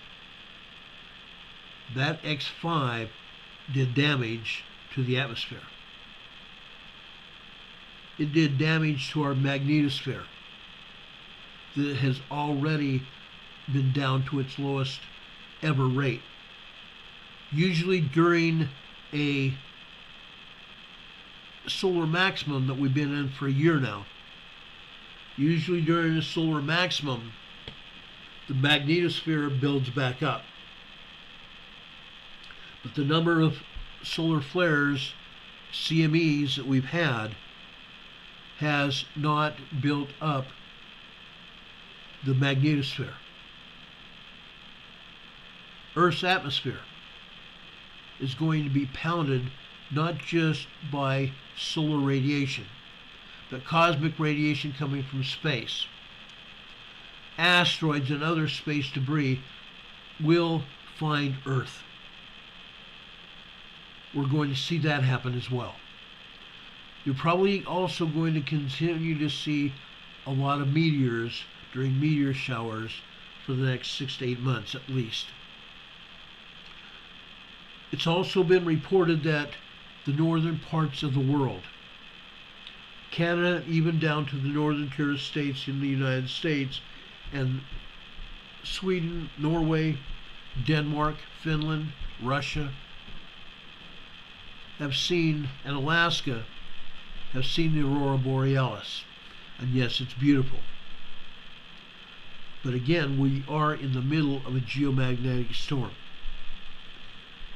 That X5 did damage to the atmosphere. It did damage to our magnetosphere that has already been down to its lowest ever rate. Usually during a solar maximum that we've been in for a year now, usually during a solar maximum, the magnetosphere builds back up. But the number of solar flares, CMEs, that we've had has not built up the magnetosphere. Earth's atmosphere is going to be pounded not just by solar radiation, but cosmic radiation coming from space. Asteroids and other space debris will find Earth. We're going to see that happen as well. You're probably also going to continue to see a lot of meteors during meteor showers for the next 6 to 8 months at least. It's also been reported that the northern parts of the world, Canada, even down to the northern tier states in the United States, and Sweden, Norway, Denmark, Finland, Russia, have seen, and Alaska, have seen the aurora borealis. And yes, it's beautiful. But again, we are in the middle of a geomagnetic storm.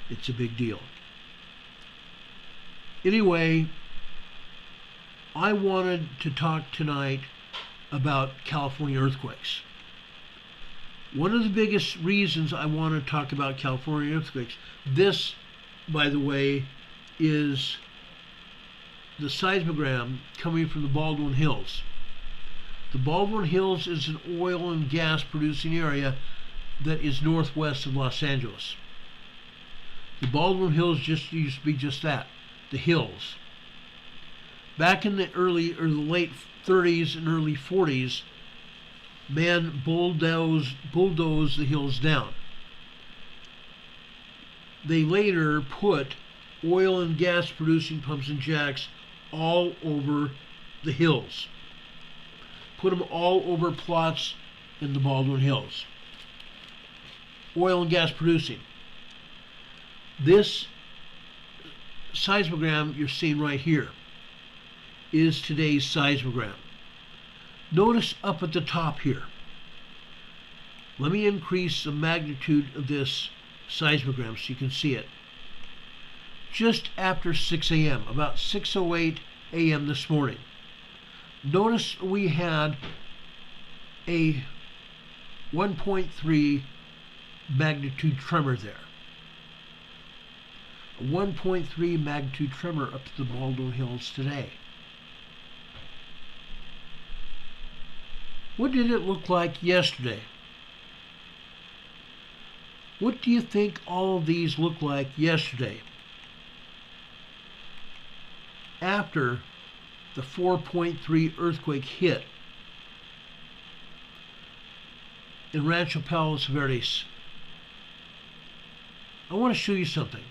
It's a big deal. Anyway, I wanted to talk tonight about California earthquakes. One of the biggest reasons I want to talk about California earthquakes, this, by the way, is the seismogram coming from the Baldwin Hills. The Baldwin Hills is an oil and gas producing area that is northwest of Los Angeles. The Baldwin Hills just used to be just that, the hills. Back in the the late 30s and early 40s, man bulldozed the hills down. They later put oil and gas producing pumps and jacks all over the hills. Put them all over plots in the Baldwin Hills. Oil and gas producing. This seismogram you're seeing right here is today's seismogram. Notice up at the top here. Let me increase the magnitude of this seismogram so you can see it. Just after 6 a.m., about 6:08 a.m. this morning, notice we had a 1.3 magnitude tremor there. A 1.3 magnitude tremor up to the Baldwin Hills today. What did it look like yesterday? What do you think all of these looked like yesterday? After the 4.3 earthquake hit in Rancho Palos Verdes. I want to show you something.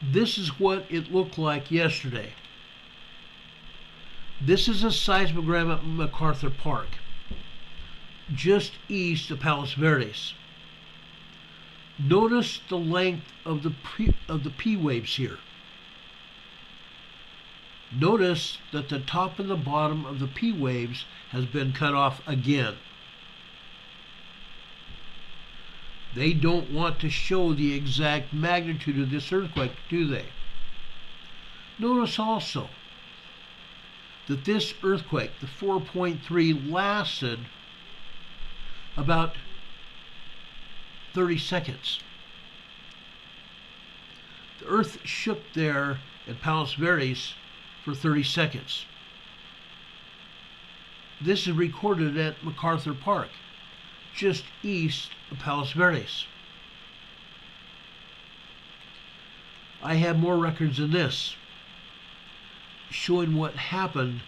This is what it looked like yesterday. This is a seismogram at MacArthur Park, just east of Palos Verdes. Notice the length of the P waves here. Notice that the top and the bottom of the P waves has been cut off again. They don't want to show the exact magnitude of this earthquake, do they? Notice also that this earthquake, the 4.3, lasted about 30 seconds. The earth shook there at Palos Verdes for 30 seconds. This is recorded at MacArthur Park, just east of Palos Verdes. I have more records than this, showing what happened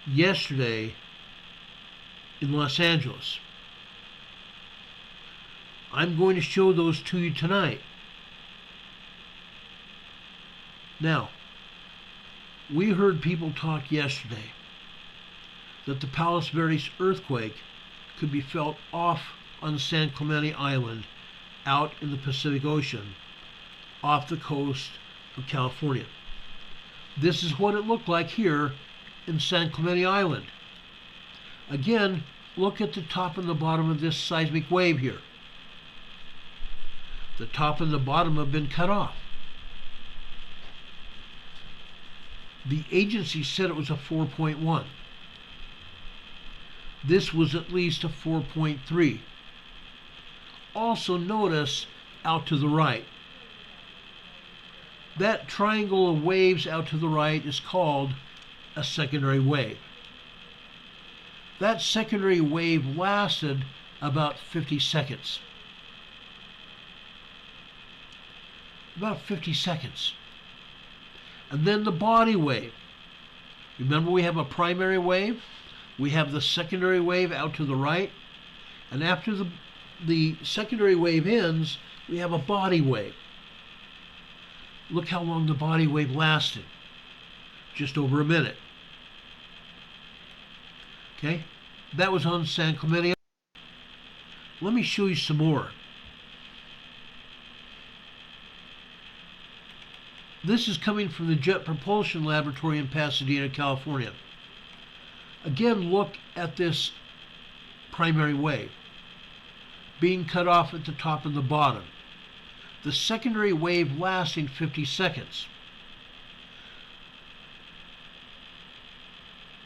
yesterday in Los Angeles. I'm going to show those to you tonight. Now, we heard people talk yesterday that the Palos Verdes earthquake could be felt off on San Clemente Island out in the Pacific Ocean off the coast of California. This is what it looked like here in San Clemente Island. Again, look at the top and the bottom of this seismic wave here. The top and the bottom have been cut off. The agency said it was a 4.1. This was at least a 4.3. Also notice out to the right. That triangle of waves out to the right is called a secondary wave. That secondary wave lasted about 50 seconds. About 50 seconds. And then the body wave. Remember, we have a primary wave, we have the secondary wave out to the right, and after the secondary wave ends, we have a body wave. Look how long the body wave lasted. Just over a minute. Okay? That was on San Clemente. Let me show you some more. This is coming from the Jet Propulsion Laboratory in Pasadena, California. Again, look at this primary wave being cut off at the top and the bottom. The secondary wave lasting 50 seconds.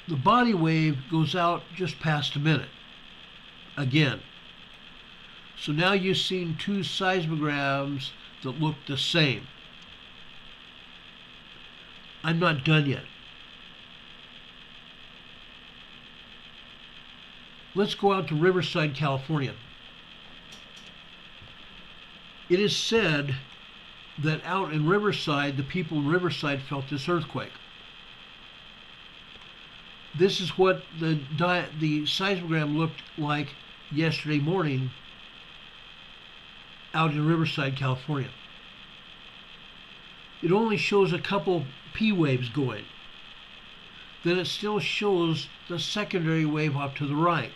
The body wave goes out just past a minute. Again. So now you've seen two seismograms that look the same. I'm not done yet. Let's go out to Riverside, California. It is said that out in Riverside, the people in Riverside felt this earthquake. This is what the seismogram looked like yesterday morning out in Riverside, California. It only shows a couple P waves going. Then it still shows the secondary wave off to the right.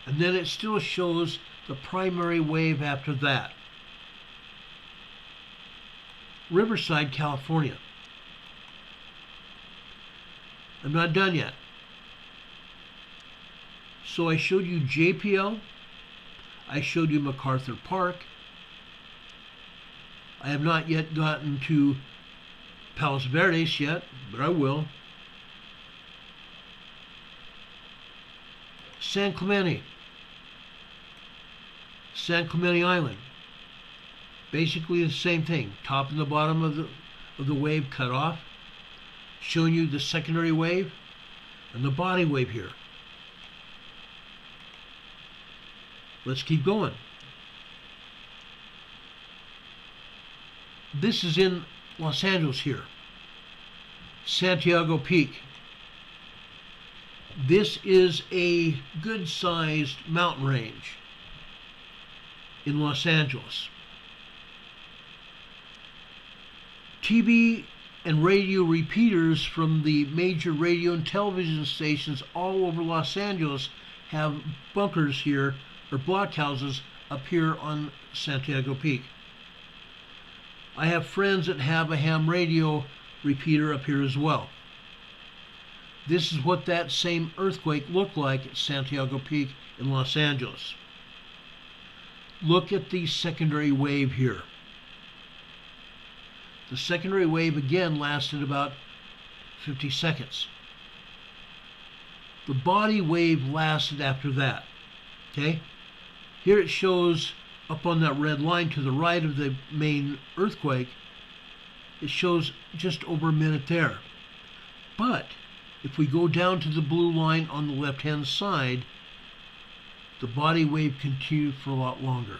And then it still shows the primary wave after that. Riverside, California. I'm not done yet. So I showed you JPL. I showed you MacArthur Park. I have not yet gotten to Palos Verdes yet, but I will. San Clemente. San Clemente Island. Basically the same thing. Top and the bottom of the wave cut off. Showing you the secondary wave and the body wave here. Let's keep going. This is in Los Angeles here. Santiago Peak. This is a good-sized mountain range in Los Angeles. TV and radio repeaters from the major radio and television stations all over Los Angeles have bunkers here, or blockhouses up here on Santiago Peak. I have friends that have a ham radio repeater up here as well. This is what that same earthquake looked like at Santiago Peak in Los Angeles. Look at the secondary wave here. The secondary wave again lasted about 50 seconds. The body wave lasted after that. Okay? Here it shows up on that red line to the right of the main earthquake, it shows just over a minute there. But if we go down to the blue line on the left-hand side, the body wave continued for a lot longer.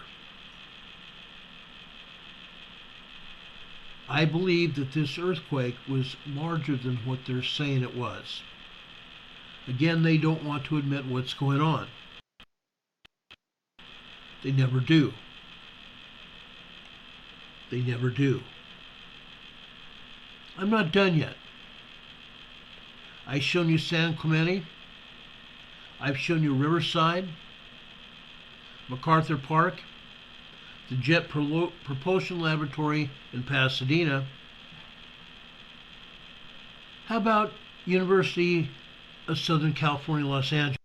I believe that this earthquake was larger than what they're saying it was. Again, they don't want to admit what's going on. They never do. They never do. I'm not done yet. I've shown you San Clemente. I've shown you Riverside, MacArthur Park, the Jet Propulsion Laboratory in Pasadena. How about University of Southern California, Los Angeles?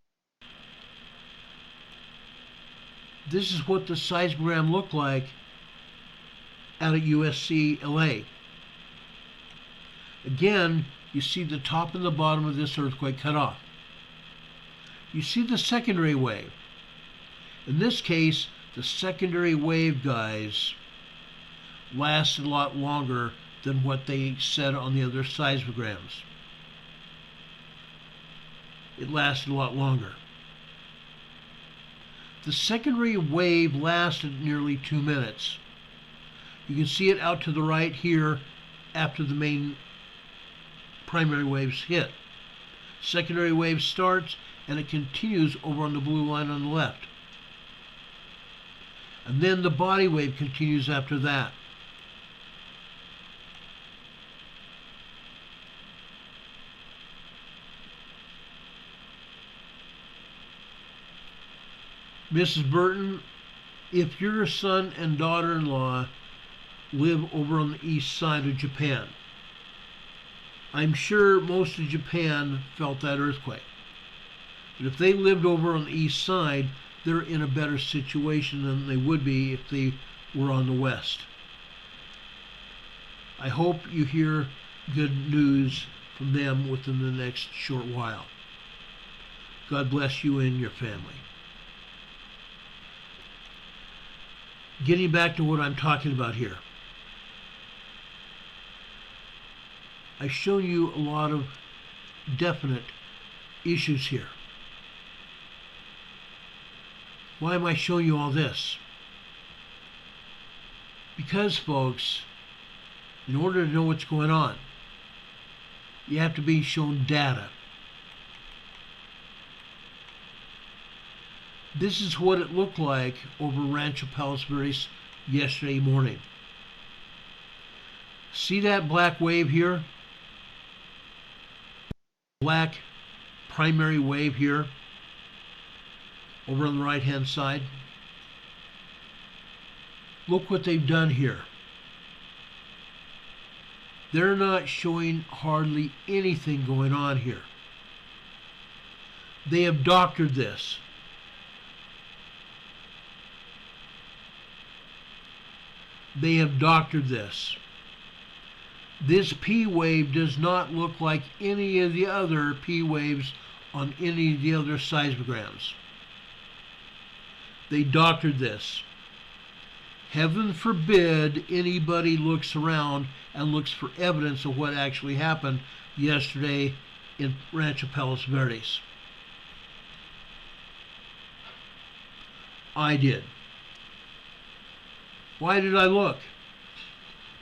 This is what the seismogram looked like out at USC LA. Again, you see the top and the bottom of this earthquake cut off. You see the secondary wave. In this case, the secondary wave, guys, lasted a lot longer than what they said on the other seismograms. It lasted a lot longer. The secondary wave lasted nearly 2 minutes. You can see it out to the right here after the main primary waves hit. Secondary wave starts and it continues over on the blue line on the left. And then the body wave continues after that. Mrs. Burton, if your son and daughter-in-law live over on the east side of Japan, I'm sure most of Japan felt that earthquake. But if they lived over on the east side, they're in a better situation than they would be if they were on the west. I hope you hear good news from them within the next short while. God bless you and your family. Getting back to what I'm talking about here. I've shown you a lot of definite issues here. Why am I showing you all this? Because, folks, in order to know what's going on, you have to be shown data. This is what it looked like over Rancho Palos Verdes yesterday morning. See that black wave here? Black primary wave here over on the right hand side. Look what they've done here. They're not showing hardly anything going on here. They have doctored this. They have doctored this. This P wave does not look like any of the other P waves on any of the other seismograms. They doctored this. Heaven forbid anybody looks around and looks for evidence of what actually happened yesterday in Rancho Palos Verdes. I did. Why did I look?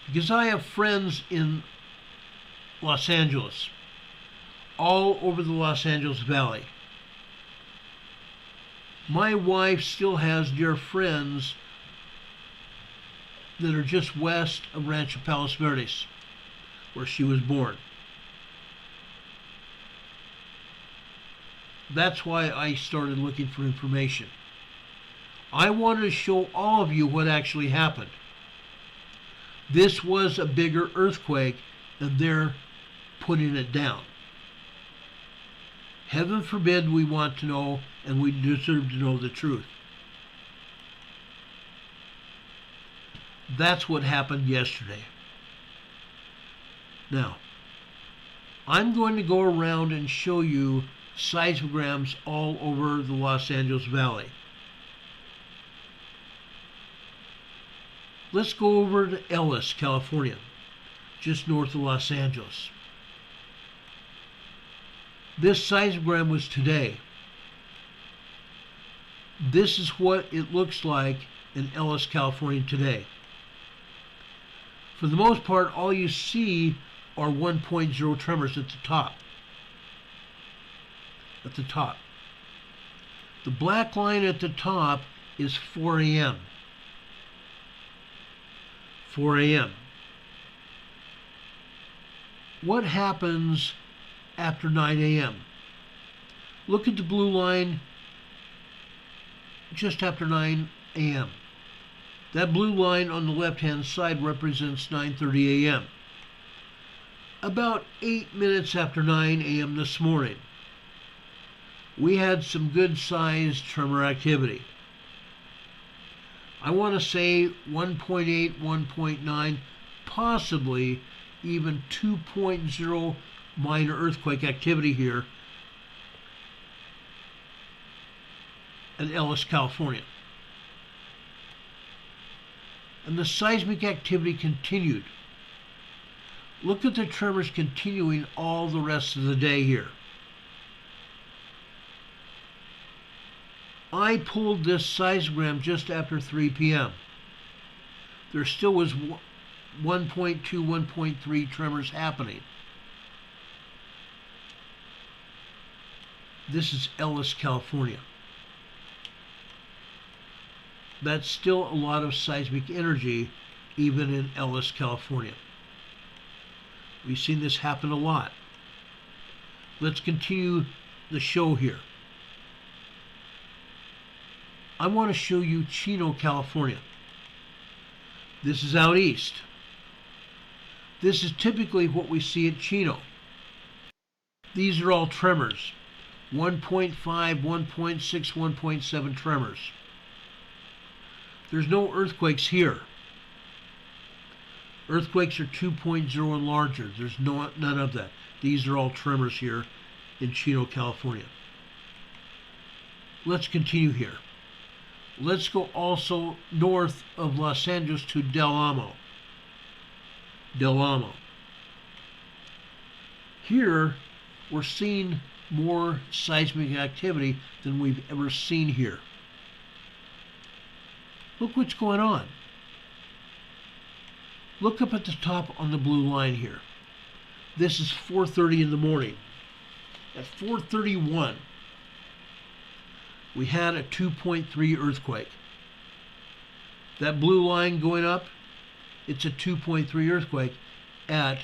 Because I have friends in Los Angeles, all over the Los Angeles Valley. My wife still has dear friends that are just west of Rancho Palos Verdes, where she was born. That's why I started looking for information. I wanted to show all of you what actually happened. This was a bigger earthquake, and they're putting it down. Heaven forbid we want to know, and we deserve to know the truth. That's what happened yesterday. Now, I'm going to go around and show you seismograms all over the Los Angeles Valley. Let's go over to Ellis, California, just north of Los Angeles. This seismogram was today. This is what it looks like in Ellis, California today. For the most part, all you see are 1.0 tremors at the top. At the top. The black line at the top is 4 a.m. 4 a.m. What happens after 9 a.m.? Look at the blue line just after 9 a.m. That blue line on the left-hand side represents 9:30 a.m. About 8 minutes after 9 a.m. this morning, we had some good-sized tremor activity. I want to say 1.8, 1.9, possibly even 2.0 minor earthquake activity here in Ellis, California. And the seismic activity continued. Look at the tremors continuing all the rest of the day here. I pulled this seismogram just after 3 p.m. There still was 1.2, 1.3 tremors happening. This is Ellis, California. That's still a lot of seismic energy, even in Ellis, California. We've seen this happen a lot. Let's continue the show here. I want to show you Chino, California. This is out east. This is typically what we see at Chino. These are all tremors. 1.5, 1.6, 1.7 tremors. There's no earthquakes here. Earthquakes are 2.0 and larger. There's none of that. These are all tremors here in Chino, California. Let's continue here. Let's go also north of Los Angeles to Del Amo. Del Amo. Here, we're seeing more seismic activity than we've ever seen here. Look what's going on. Look up at the top on the blue line here. This is 4:30 in the morning. At 4:31, we had a 2.3 earthquake. That blue line going up, it's a 2.3 earthquake at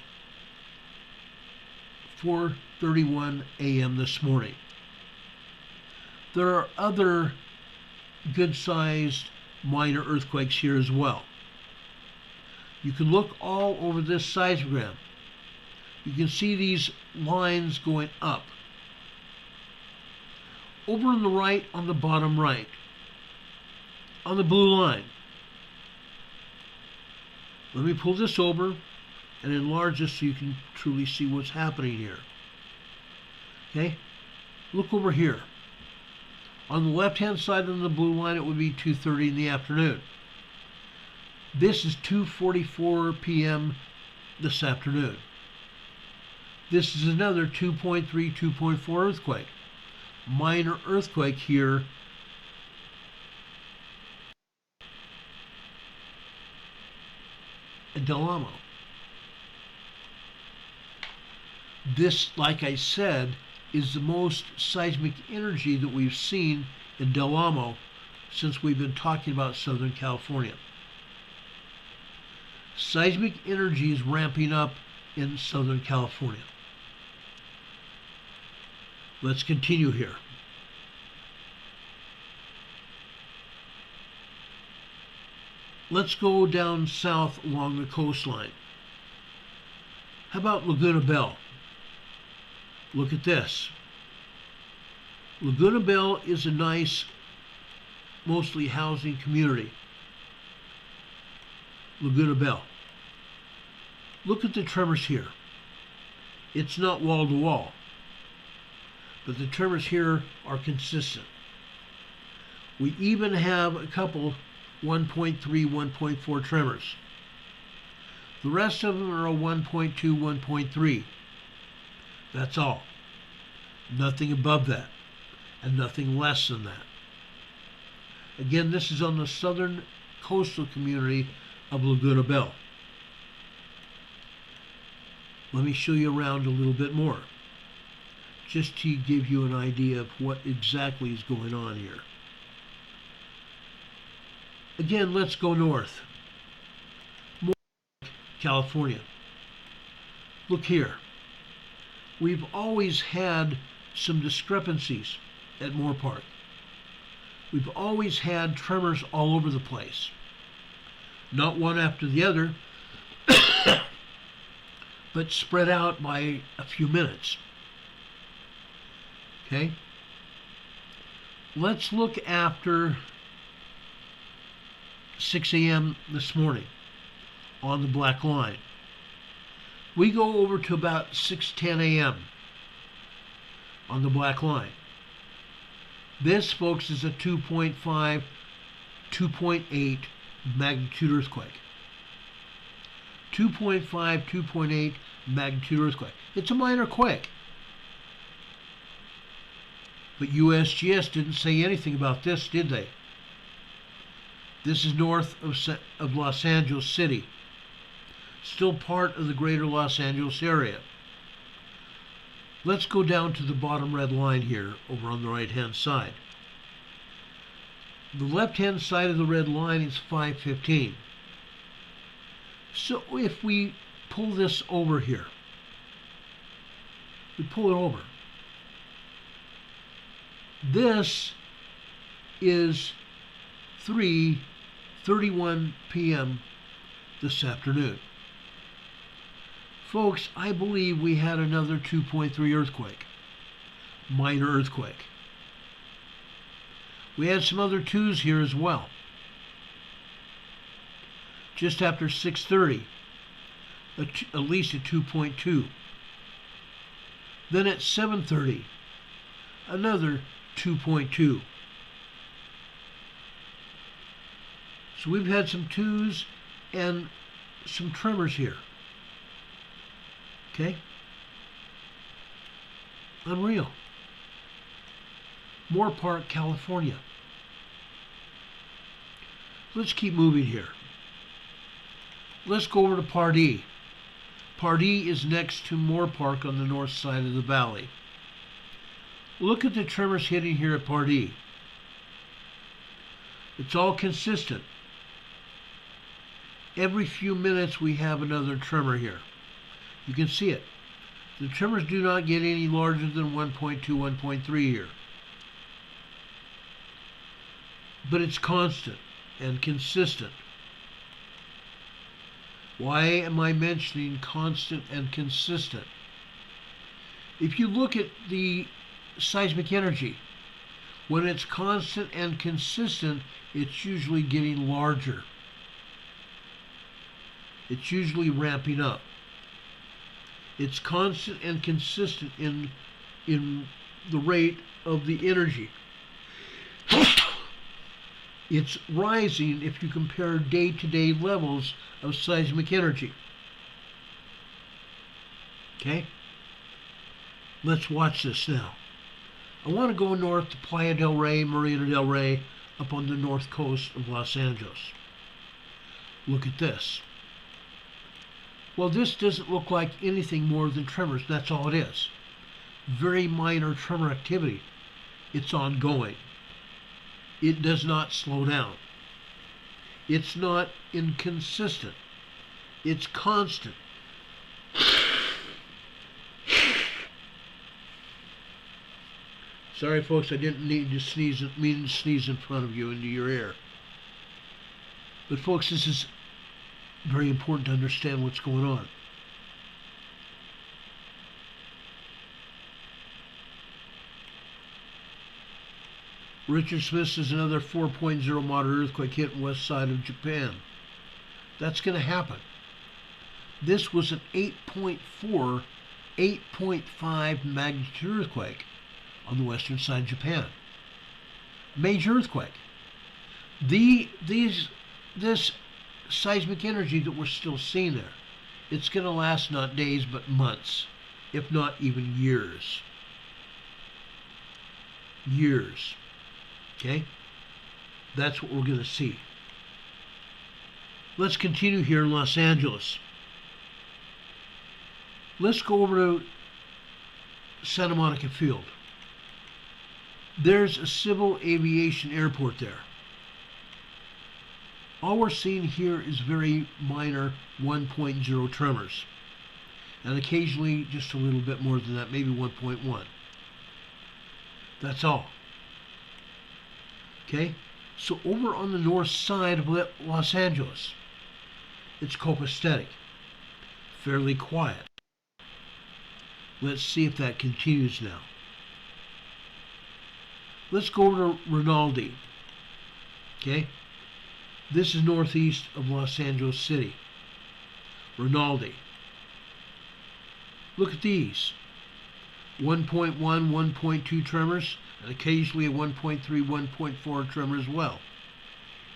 4:31 a.m. this morning. There are other good-sized minor earthquakes here as well. You can look all over this seismogram. You can see these lines going up. Over on the right, on the bottom right, on the blue line. Let me pull this over and enlarge this so you can truly see what's happening here. Okay? Look over here. On the left-hand side of the blue line, it would be 2:30 in the afternoon. This is 2:44 p.m. this afternoon. This is another 2.3, 2.4 earthquake. Minor earthquake here in Del Amo. This, like I said, is the most seismic energy that we've seen in Del Amo since we've been talking about Southern California. Seismic energy is ramping up in Southern California. Let's continue here. Let's go down south along the coastline. How about Laguna Bell? Look at this. Laguna Bell is a nice, mostly housing community. Laguna Bell. Look at the tremors here. It's not wall to wall, but the tremors here are consistent. We even have a couple 1.3, 1.4 tremors. The rest of them are a 1.2, 1.3. That's all. Nothing above that, and nothing less than that. Again, this is on the southern coastal community of Laguna Bell. Let me show you around a little bit more, just to give you an idea of what exactly is going on here. Again, let's go north. More California. Look here. We've always had some discrepancies at Moore Park. We've always had tremors all over the place. Not one after the other, but spread out by a few minutes. Okay? Let's look after 6 a.m. this morning on the black line. We go over to about 6:10 a.m. on the black line. This, folks, is a 2.5, 2.8 magnitude earthquake. 2.5, 2.8 magnitude earthquake. It's a minor quake. But USGS didn't say anything about this, did they? This is north of Los Angeles City. Still part of the greater Los Angeles area. Let's go down to the bottom red line here over on the right-hand side. The left-hand side of the red line is 5:15. So if we pull this over here, we pull it over. This is 3:31 p.m. this afternoon. Folks, I believe we had another 2.3 earthquake, minor earthquake. We had some other 2s here as well. Just after 6:30, at least a 2.2. Then at 7:30, another 2.2. So we've had some 2s and some tremors here. Okay? Unreal. Moore Park, California. Let's keep moving here. Let's go over to Pardee. Pardee is next to Moore Park on the north side of the valley. Look at the tremors hitting here at Pardee. It's all consistent. Every few minutes we have another tremor here. You can see it. The tremors do not get any larger than 1.2, 1.3 here. But it's constant and consistent. Why am I mentioning constant and consistent? If you look at the seismic energy, when it's constant and consistent, it's usually getting larger. It's usually ramping up. It's constant and consistent in the rate of the energy. It's rising if you compare day-to-day levels of seismic energy. Okay? Let's watch this now. I want to go north to Playa del Rey, Marina del Rey, up on the north coast of Los Angeles. Look at this. Well, this doesn't look like anything more than tremors. That's all it is. Very minor tremor activity. It's ongoing. It does not slow down. It's not inconsistent. It's constant. Sorry, folks, I didn't mean to sneeze in front of you into your ear. But, folks, this is very important to understand what's going on. Richard Smith says another 4.0 moderate earthquake hit west side of Japan. That's going to happen. This was an 8.4, 8.5 magnitude earthquake on the western side of Japan. Major earthquake. This seismic energy that we're still seeing there, it's going to last not days but months, if not even years. Years. Okay? That's what we're going to see. Let's continue here in Los Angeles. Let's go over to Santa Monica Field. There's a civil aviation airport there. All we're seeing here is very minor 1.0 tremors. And occasionally just a little bit more than that, maybe 1.1. That's all. Okay? So over on the north side of Los Angeles, it's copacetic. Fairly quiet. Let's see if that continues now. Let's go over to Rinaldi. Okay? This is northeast of Los Angeles City. Rinaldi. Look at these. 1.1, 1.2 tremors, and occasionally a 1.3, 1.4 tremor as well.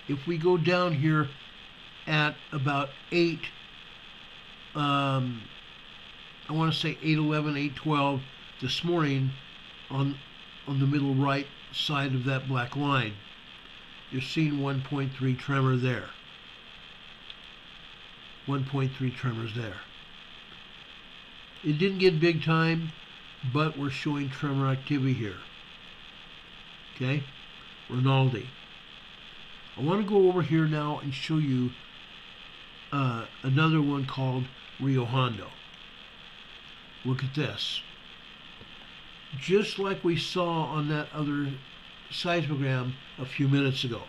If we go down here at about 8, I want to say 8:11, 8:12 this morning on the middle right side of that black line, you're seeing 1.3 tremor there. 1.3 tremors there. It didn't get big time, but we're showing tremor activity here. Okay? Rinaldi. I want to go over here now and show you another one called Rio Hondo. Look at this. Just like we saw on that other seismogram a few minutes ago.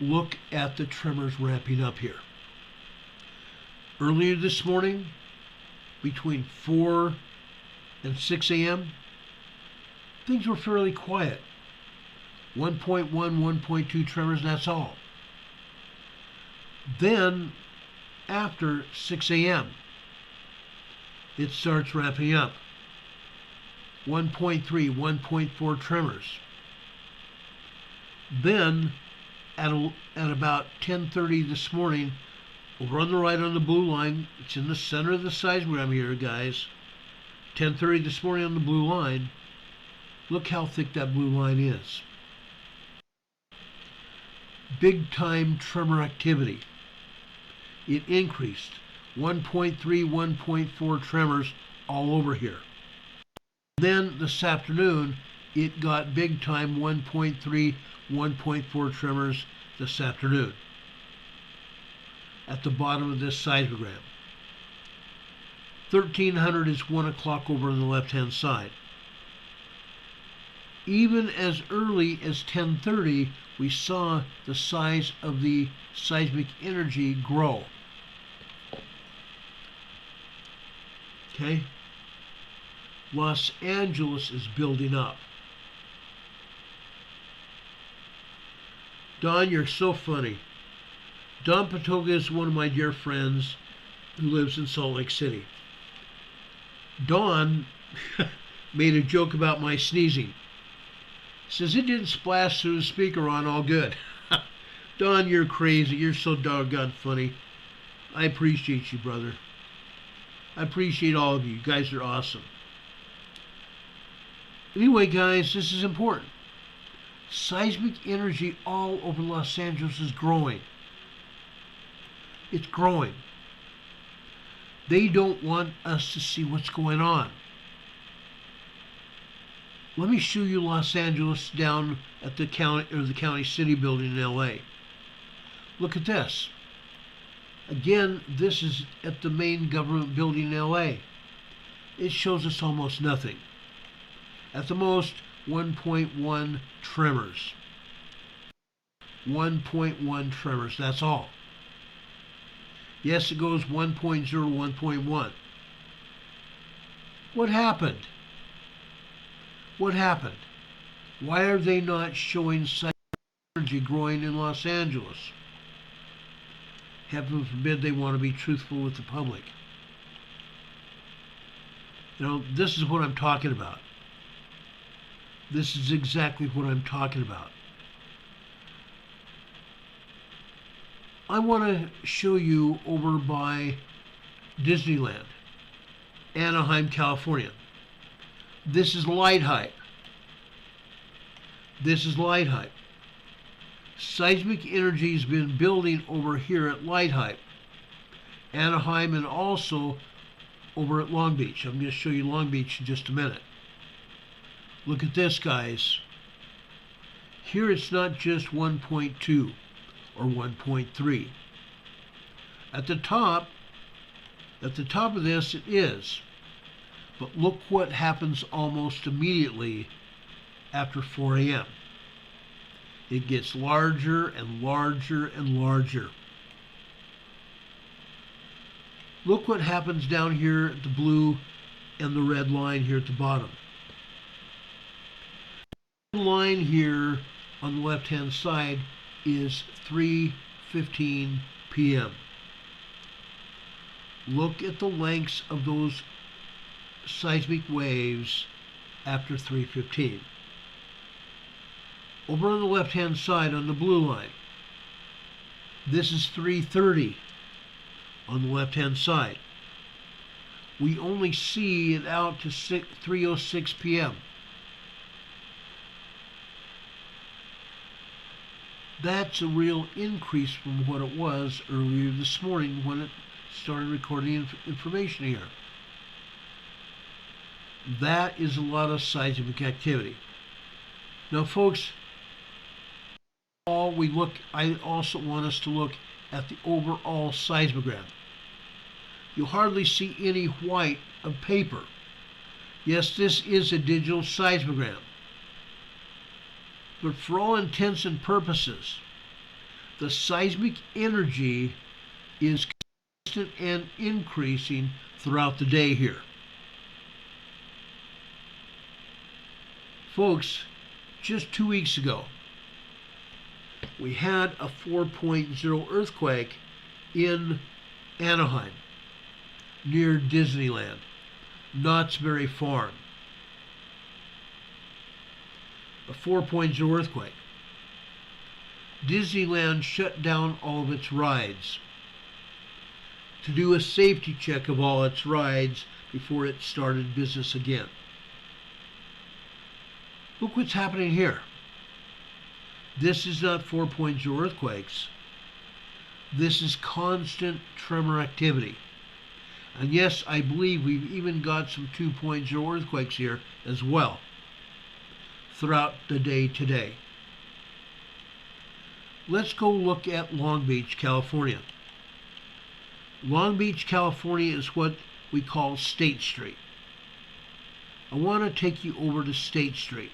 Look at the tremors ramping up here. Earlier this morning, between 4 and 6 a.m., things were fairly quiet. 1.1, 1.2 tremors, and that's all. Then, after 6 a.m., it starts ramping up. 1.3, 1.4 tremors. Then, at about 10:30 this morning, over on the right on the blue line, it's in the center of the seismogram here, guys. 10:30 this morning on the blue line. Look how thick that blue line is. big time tremor activity. It increased 1.3, 1.4 tremors all over here. Then this afternoon, it got big time 1.3, 1.4 tremors this afternoon at the bottom of this seismogram. 1300 is 1 o'clock over on the left-hand side. Even as early as 10:30, we saw the size of the seismic energy grow. Okay? Los Angeles is building up. Don, you're so funny. Don Patoga is one of my dear friends who lives in Salt Lake City. Don made a joke about my sneezing. Says it didn't splash through the speaker on all good. Don, you're crazy. You're so doggone funny. I appreciate you, brother. I appreciate all of you. You guys are awesome. Anyway, guys, this is important. Seismic energy all over Los Angeles is growing. It's growing. They don't want us to see what's going on. Let me show you Los Angeles down at the county city building in LA. Look at this. Again, this is at the main government building in LA. It shows us almost nothing. At the most, 1.1 tremors. 1.1 tremors, that's all. Yes, it goes 1.0, 1.1. What happened? What happened? Why are they not showing seismic energy growing in Los Angeles? Heaven forbid they want to be truthful with the public. You know, this is what I'm talking about. This is exactly what I'm talking about. I want to show you over by Disneyland, Anaheim, California. This is light height. This is light height. Seismic energy has been building over here at light height, Anaheim, and also over at Long Beach. I'm going to show you Long Beach in just a minute. Look at this, guys. Here it's not just 1.2 or 1.3. At the top of this it is. But look what happens almost immediately after 4 a.m. It gets larger and larger and larger. Look what happens down here at the blue and the red line here at the bottom. The line here on the left-hand side is 3:15 p.m. Look at the lengths of those seismic waves after 3:15. Over on the left-hand side on the blue line, this is 3:30 on the left-hand side. We only see it out to 3:06 p.m. That's a real increase from what it was earlier this morning when it started recording information here. That is a lot of seismic activity. Now, folks, I also want us to look at the overall seismogram. You'll hardly see any white of paper. Yes, this is a digital seismogram. But for all intents and purposes, the seismic energy is consistent and increasing throughout the day here. Folks, just 2 weeks ago, we had a 4.0 earthquake in Anaheim, near Disneyland, Knott's Berry Farm. A 4.0 earthquake. Disneyland shut down all of its rides to do a safety check of all its rides before it started business again. Look what's happening here. This is not 4.0 earthquakes. This is constant tremor activity. And yes, I believe we've even got some 2.0 earthquakes here as well throughout the day today. Let's go look at Long Beach, California. Long Beach, California is what we call State Street. I want to take you over to State Street.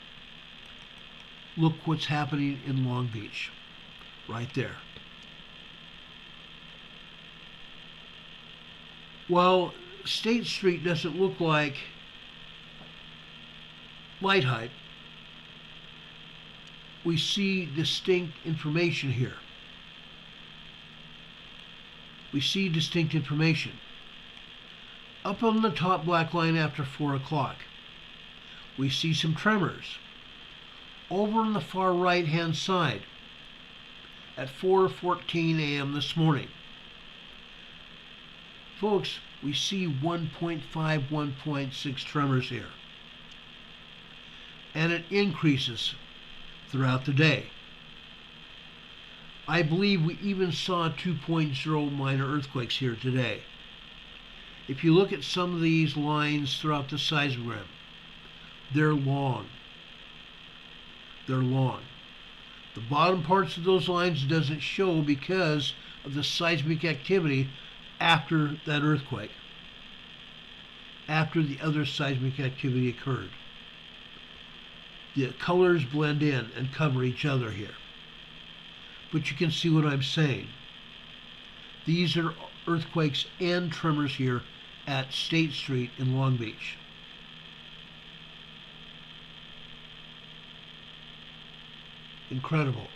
Look what's happening in Long Beach, right there. Well, State Street doesn't look like light height. We see distinct information here. We see distinct information. Up on the top black line after 4 o'clock, we see some tremors. Over on the far right hand side at 4:14 a.m. this morning. Folks, we see 1.5, 1.6 tremors here. And it increases throughout the day. I believe we even saw 2.0 minor earthquakes here today. If you look at some of these lines throughout the seismogram, they're long. They're long. The bottom parts of those lines doesn't show because of the seismic activity after that earthquake, after the other seismic activity occurred. The colors blend in and cover each other here. But you can see what I'm saying. These are earthquakes and tremors here at State Street in Long Beach. Incredible.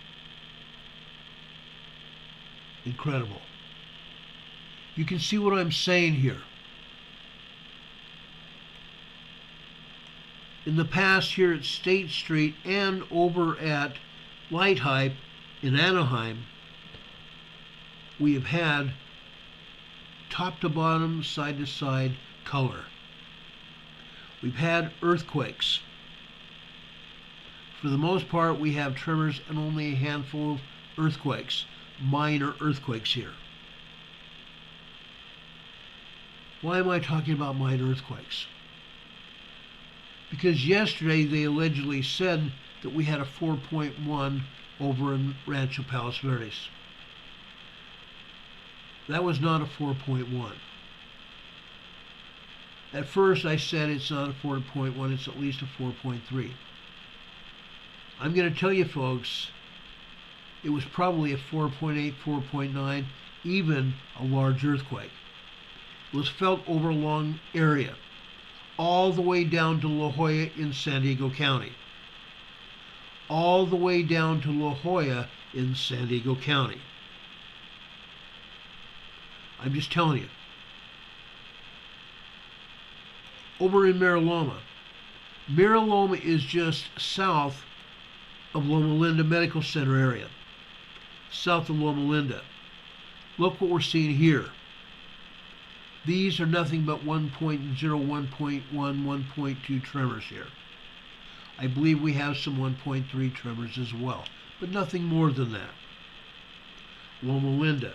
Incredible. You can see what I'm saying here. In the past here at State Street and over at Light Hype in Anaheim, we have had top to bottom, side to side color. We've had earthquakes. For the most part, we have tremors and only a handful of earthquakes, minor earthquakes here. Why am I talking about minor earthquakes? Because yesterday they allegedly said that we had a 4.1 over in Rancho Palos Verdes. That was not a 4.1. At first I said it's not a 4.1, it's at least a 4.3. I'm going to tell you folks, it was probably a 4.8, 4.9, even a large earthquake. It was felt over a long area, all the way down to La Jolla in San Diego County. All the way down to La Jolla in San Diego County. I'm just telling you. Over in Mariloma. Mariloma is just south of Loma Linda Medical Center area. South of Loma Linda. Look what we're seeing here. These are nothing but 1.0, 1.1, 1.2 tremors here. I believe we have some 1.3 tremors as well, but nothing more than that. Loma Linda.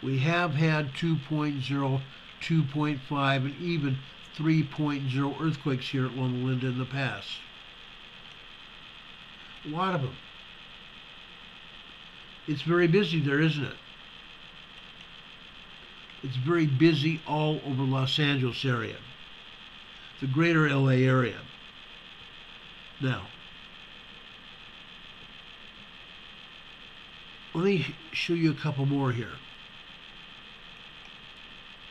We have had 2.0, 2.5, and even 3.0 earthquakes here at Loma Linda in the past. A lot of them. It's very busy there, isn't it? It's very busy all over Los Angeles area, the greater LA area. Now, let me show you a couple more here.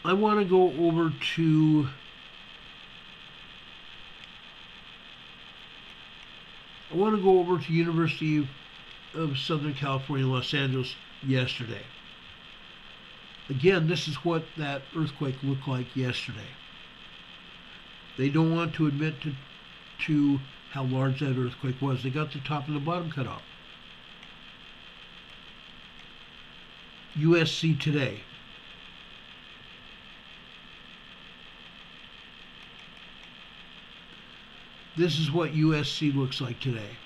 I want to go over to University of Southern California, Los Angeles yesterday. Again, this is what that earthquake looked like yesterday. They don't want to admit to how large that earthquake was. They got the top and the bottom cut off. USC today. This is what USC looks like today.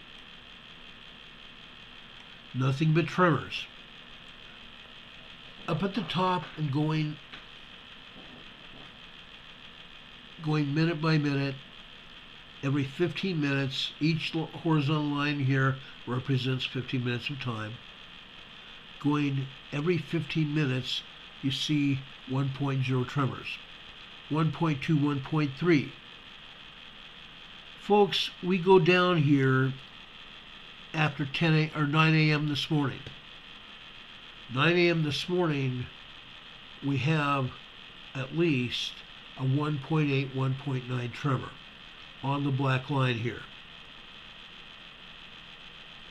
Nothing but tremors. Up at the top and going minute by minute, every 15 minutes. Each horizontal line here represents 15 minutes of time. Going every 15 minutes, you see 1.0 tremors. 1.2, 1.3. Folks, we go down here after 9 a.m. this morning. 9 a.m. this morning, we have at least a 1.8, 1.9 tremor on the black line here.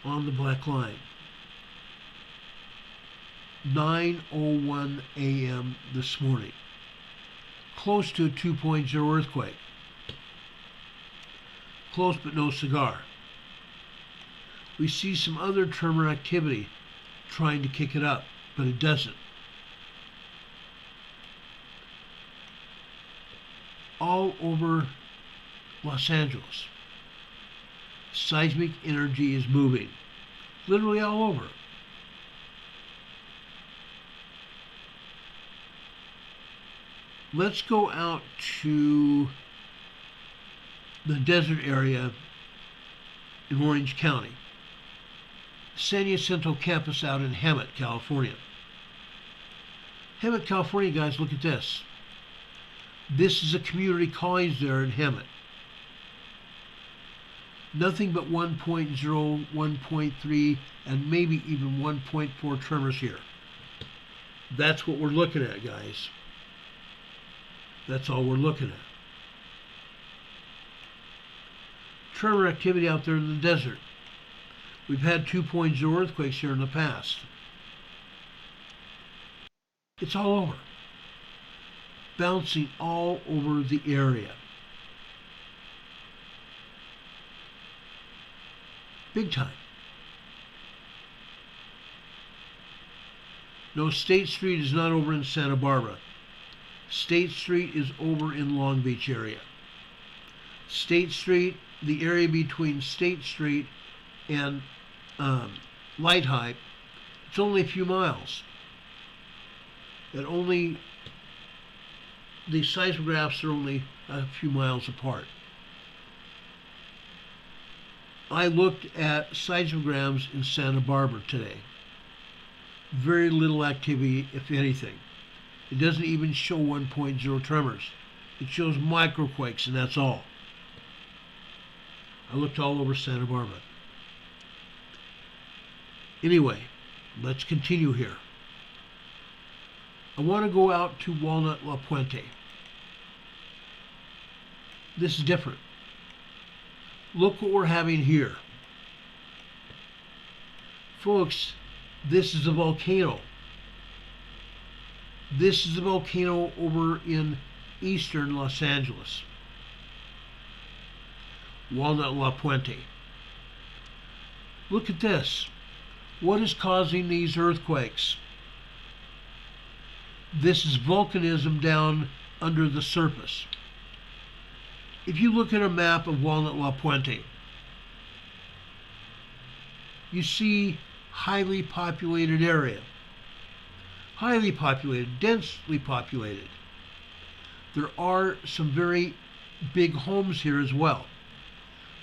On the black line. 9:01 a.m. this morning. Close to a 2.0 earthquake. Close but no cigar. We see some other tremor activity trying to kick it up, but it doesn't. All over Los Angeles, seismic energy is moving, literally all over. Let's go out to the desert area in Orange County. San Jacinto campus out in Hemet, California. Hemet, California, guys, look at this. This is a community college there in Hemet. Nothing but 1.0, 1.3, and maybe even 1.4 tremors here. That's what we're looking at, guys. That's all we're looking at. Tremor activity out there in the desert. We've had 2.0 earthquakes here in the past. It's all over. Bouncing all over the area. Big time. No, State Street is not over in Santa Barbara. State Street is over in Long Beach area. State Street, the area between State Street and Light Hype, it's only a few miles. And only, the seismographs are only a few miles apart. I looked at seismograms in Santa Barbara today. Very little activity, if anything. It doesn't even show 1.0 tremors. It shows microquakes, and that's all. I looked all over Santa Barbara. Anyway, let's continue here. I want to go out to Walnut La Puente. This is different. Look what we're having here. Folks, this is a volcano. This is a volcano over in eastern Los Angeles. Walnut La Puente. Look at this. What is causing these earthquakes? This is volcanism down under the surface. If you look at a map of Walnut La Puente, you see highly populated area. Highly populated, densely populated. There are some very big homes here as well.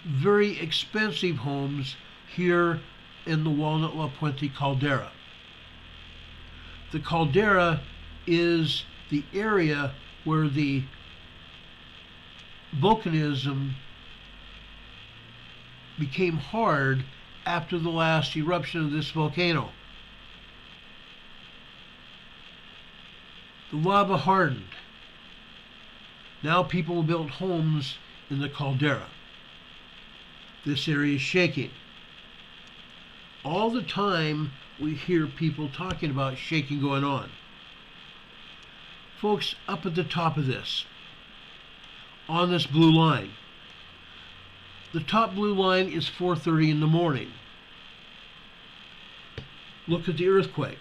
Very expensive homes here in the Walnut La Puente caldera. The caldera is the area where the volcanism became hard after the last eruption of this volcano. The lava hardened. Now people built homes in the caldera. This area is shaking. All the time we hear people talking about shaking going on. Folks, up at the top of this, on this blue line, the top blue line is 4:30 in the morning. Look at the earthquake.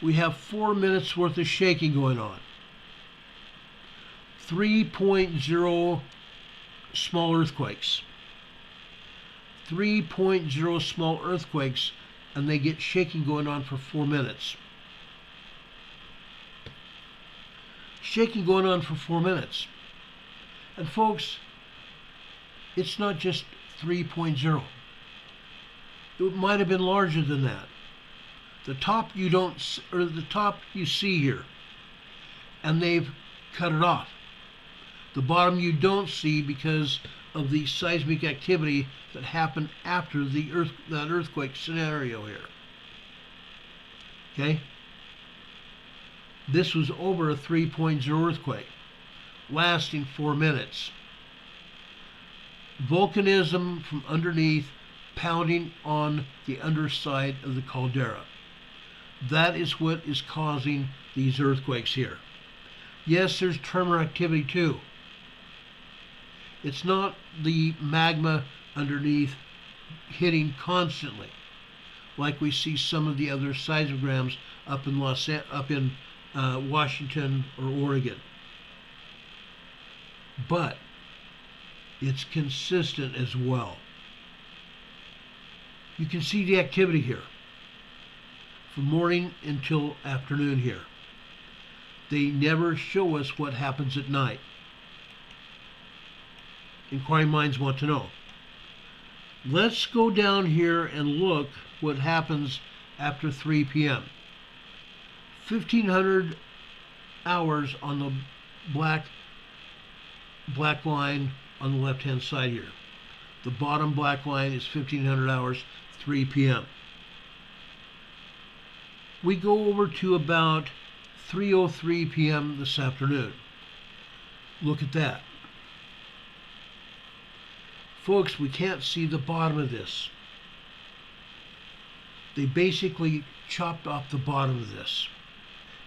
We have 4 minutes worth of shaking going on. 3.0 small earthquakes. 3.0 small earthquakes, and they get shaking going on for 4 minutes. Shaking going on for 4 minutes. And folks, it's not just 3.0. It might have been larger than that. The top you don't, or the top you see here, and they've cut it off. The bottom you don't see because of the seismic activity that happened after that earthquake scenario here. Okay? This was over a 3.0 earthquake, lasting 4 minutes. Volcanism from underneath pounding on the underside of the caldera. That is what is causing these earthquakes here. Yes, there's tremor activity too. It's not the magma underneath hitting constantly, like we see some of the other seismograms up in Washington or Oregon. But it's consistent as well. You can see the activity here from morning until afternoon here. They never show us what happens at night. Inquiring minds want to know. Let's go down here and look what happens after 3 p.m. 1,500 hours on the black line on the left-hand side here. The bottom black line is 1,500 hours, 3 p.m. We go over to about 3:03 p.m. this afternoon. Look at that. Folks, we can't see the bottom of this. They basically chopped off the bottom of this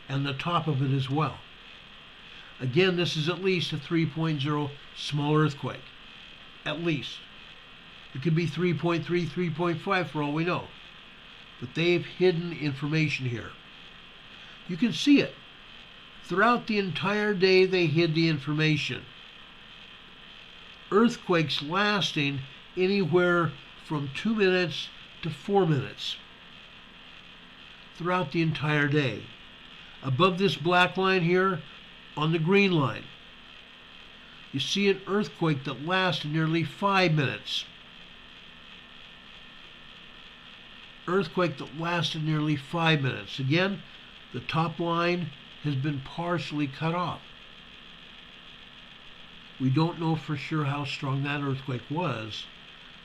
and the top of it as well. Again, this is at least a 3.0 small earthquake. At least. It could be 3.3, 3.5 for all we know. But they've hidden information here. You can see it. Throughout the entire day, they hid the information. Earthquakes lasting anywhere from 2 minutes to 4 minutes. Throughout the entire day. Above this black line here, on the green line, you see an earthquake that lasted nearly 5 minutes. Earthquake that lasted nearly 5 minutes. Again, the top line has been partially cut off. We don't know for sure how strong that earthquake was,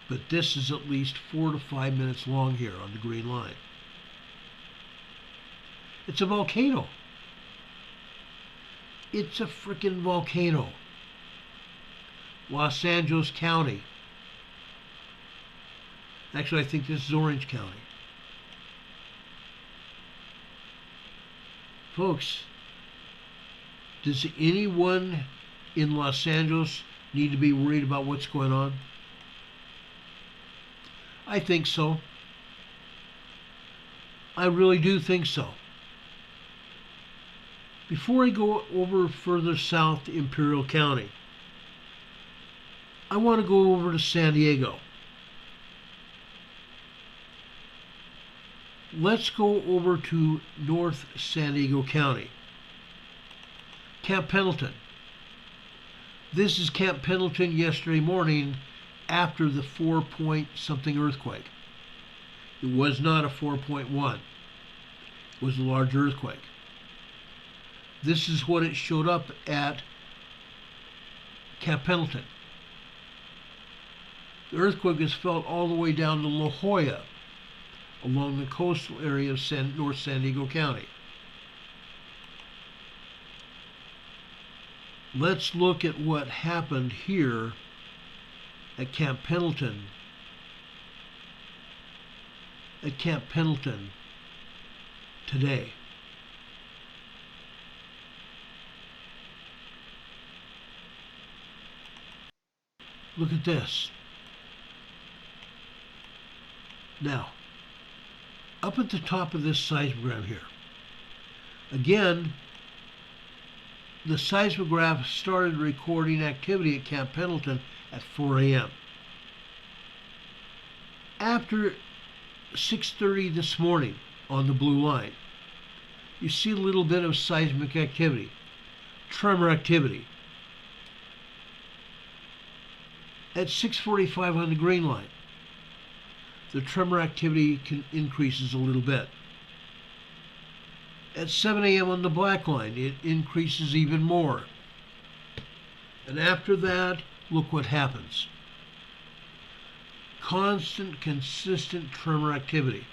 but this is at least 4 to 5 minutes long here on the green line. It's a volcano. It's a frickin' volcano. Los Angeles County. Actually, I think this is Orange County. Folks, does anyone in Los Angeles need to be worried about what's going on? I think so. I really do think so. Before I go over further south to Imperial County, I want to go over to San Diego. Let's go over to North San Diego County. Camp Pendleton. This is Camp Pendleton yesterday morning after the 4-point-something earthquake. It was not a 4.1. It was a large earthquake. This is what it showed up at Camp Pendleton. The earthquake was felt all the way down to La Jolla, along the coastal area of North San Diego County. Let's look at what happened here at Camp Pendleton. At Camp Pendleton today. Look at this. Now, up at the top of this seismogram here, again, the seismograph started recording activity at Camp Pendleton at 4 a.m. After 6:30 this morning on the blue line, you see a little bit of seismic activity, tremor activity. At 6:45 on the green line, the tremor activity increases a little bit. At 7 a.m. on the black line, it increases even more. And after that, look what happens. Constant, consistent tremor activity.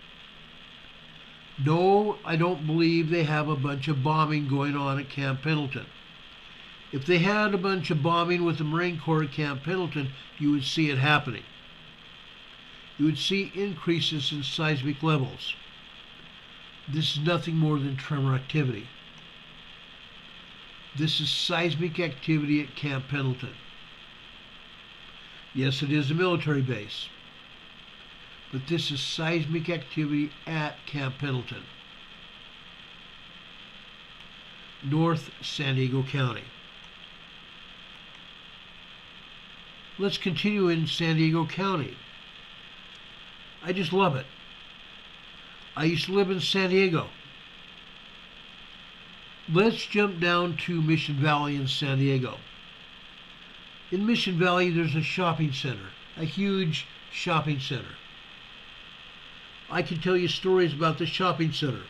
No, I don't believe they have a bunch of bombing going on at Camp Pendleton. If they had a bunch of bombing with the Marine Corps at Camp Pendleton, you would see it happening. You would see increases in seismic levels. This is nothing more than tremor activity. This is seismic activity at Camp Pendleton. Yes, it is a military base, but this is seismic activity at Camp Pendleton, North San Diego County. Let's continue in San Diego County. I just love it. I used to live in San Diego. Let's jump down to Mission Valley in San Diego. In Mission Valley, there's a shopping center, a huge shopping center. I can tell you stories about the shopping center.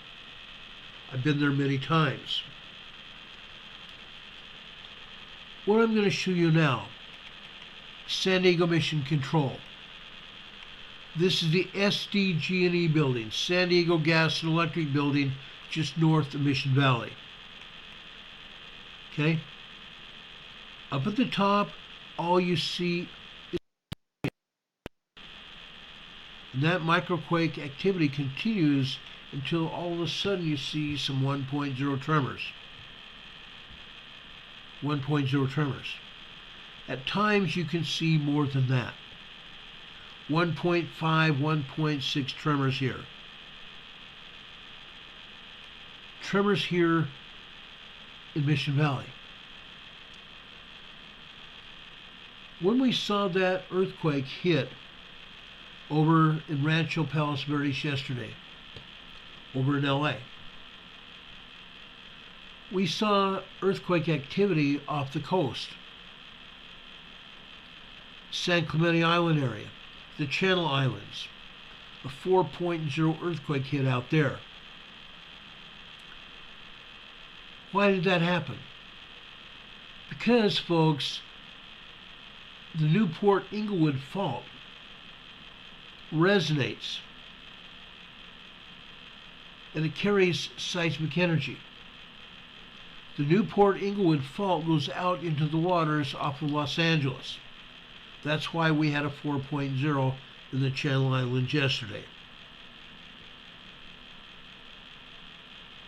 I've been there many times. What I'm going to show you now, San Diego Mission Control. This is the SDG&E building, San Diego Gas and Electric building, just north of Mission Valley. Okay? Up at the top, all you see is, and that microquake activity continues until all of a sudden you see some 1.0 tremors. 1.0 tremors. At times you can see more than that. 1.5, 1.6 tremors here. Tremors here in Mission Valley. When we saw that earthquake hit over in Rancho Palos Verdes yesterday, over in LA, we saw earthquake activity off the coast. San Clemente Island area, the Channel Islands, a 4.0 earthquake hit out there. Why did that happen? Because, folks, the Newport Inglewood fault resonates and it carries seismic energy. The Newport Inglewood fault goes out into the waters off of Los Angeles. That's why we had a 4.0 in the Channel Islands yesterday.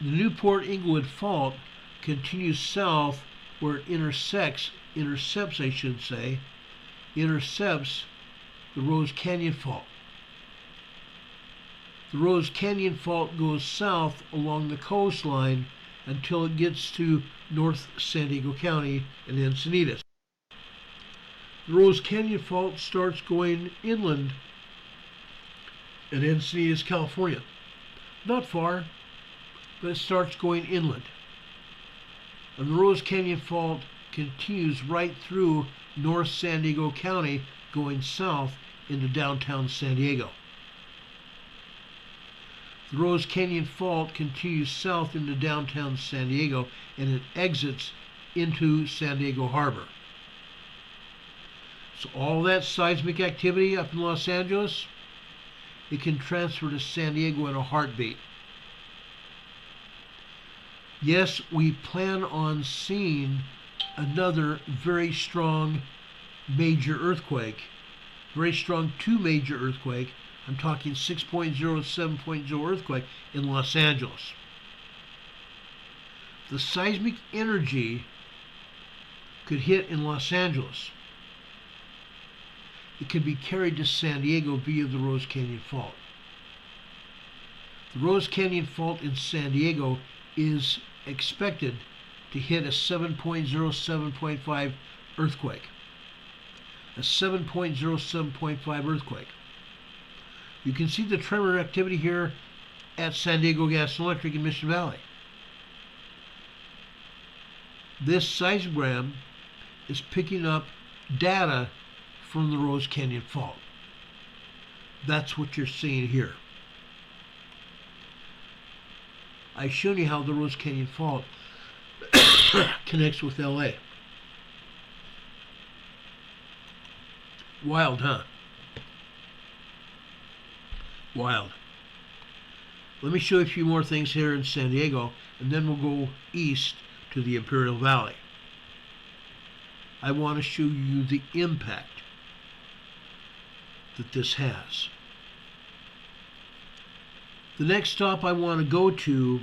The Newport Inglewood fault continues south where it intercepts the Rose Canyon fault. The Rose Canyon fault goes south along the coastline until it gets to North San Diego County and Encinitas. The Rose Canyon fault starts going inland at Encinitas, California. Not far, but it starts going inland. And the Rose Canyon fault continues right through North San Diego County, going south into downtown San Diego. The Rose Canyon fault continues south into downtown San Diego and it exits into San Diego Harbor. So all that seismic activity up in Los Angeles, it can transfer to San Diego in a heartbeat. Yes, we plan on seeing another very strong major earthquake, very strong two major earthquake. I'm talking 6.0 and 7.0 earthquake in Los Angeles. The seismic energy could hit in Los Angeles. It could be carried to San Diego via the Rose Canyon Fault. The Rose Canyon Fault in San Diego is expected to hit a 7.0, 7.5 earthquake. A 7.0, 7.5 earthquake. You can see the tremor activity here at San Diego Gas and Electric in Mission Valley. This seismogram is picking up data from the Rose Canyon Fault. That's what you're seeing here. I've shown you how the Rose Canyon Fault connects with LA. Wild, huh? Wild. Let me show you a few more things here in San Diego, and then we'll go east to the Imperial Valley. I want to show you the impact that this has. The next stop I want to go to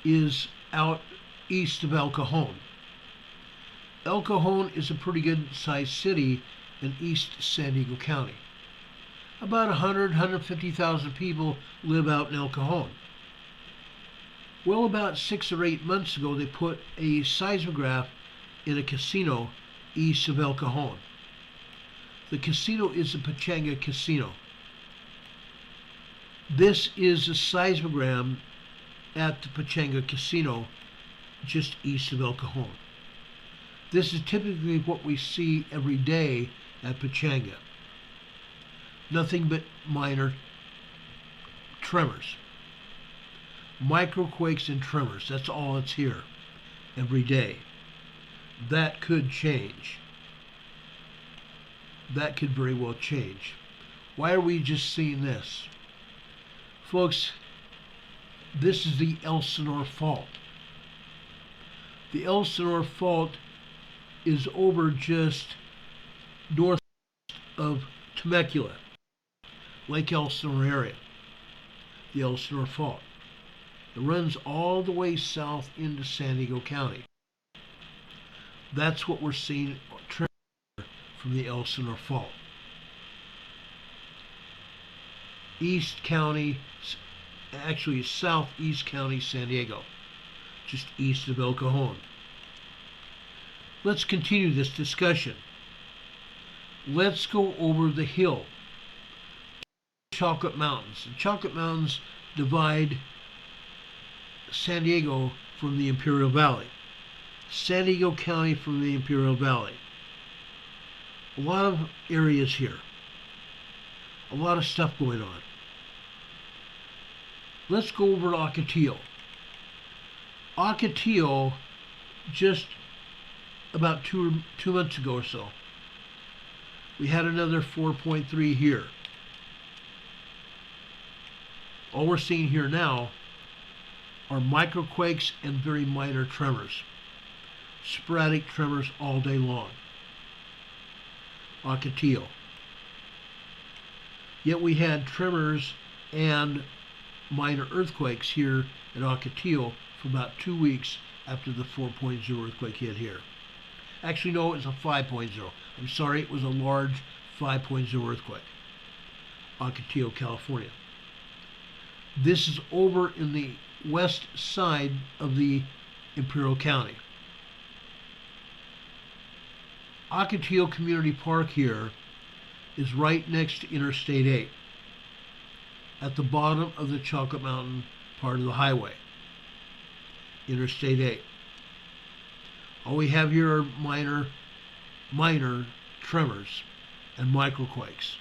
is out east of El Cajon. El Cajon is a pretty good sized city in East San Diego County. About 150,000 people live out in El Cajon. Well, about 6 or 8 months ago, they put a seismograph in a casino east of El Cajon. The casino is the Pechanga Casino. This is a seismogram at the Pechanga Casino just east of El Cajon. This is typically what we see every day at Pechanga. Nothing but minor tremors. Microquakes and tremors. That's all that's here every day. That could change. That could very well change. Why are we just seeing this? Folks, this is the Elsinore Fault. The Elsinore Fault is over just north of Temecula, Lake Elsinore area, the Elsinore Fault. It runs all the way south into San Diego County. That's what we're seeing from the Elsinore Fault. East County, actually southeast county, San Diego, just east of El Cajon. Let's continue this discussion. Let's go over the hill. Chocolate Mountains. The Chocolate Mountains divide San Diego from the Imperial Valley. San Diego County from the Imperial Valley. A lot of areas here. A lot of stuff going on. Let's go over to Ocotillo. Ocotillo, just about two months ago or so, we had another 4.3 here. All we're seeing here now are microquakes and very minor tremors. Sporadic tremors all day long. Ocotillo. Yet we had tremors and minor earthquakes here at Ocotillo for about 2 weeks after the 4.0 earthquake hit here. Actually, no, it was a 5.0. I'm sorry, it was a large 5.0 earthquake. Ocotillo, California. This is over in the west side of the Imperial County. Ocotillo Community Park here is right next to Interstate 8, at the bottom of the Chocolate Mountain part of the highway. Interstate 8. All we have here are minor tremors and microquakes.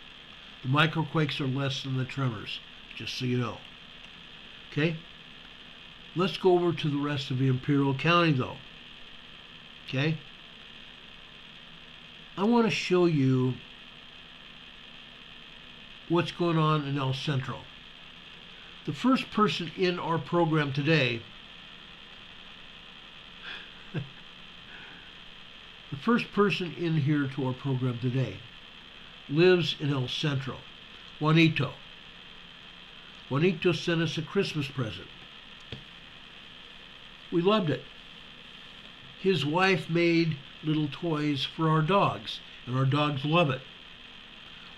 The microquakes are less than the tremors, just so you know. Okay? Let's go over to the rest of the Imperial County though. Okay? I want to show you what's going on in El Centro. The first person in our program today, the first person in here to our program today lives in El Centro. Juanito. Juanito sent us a Christmas present. We loved it. His wife made little toys for our dogs, and our dogs love it.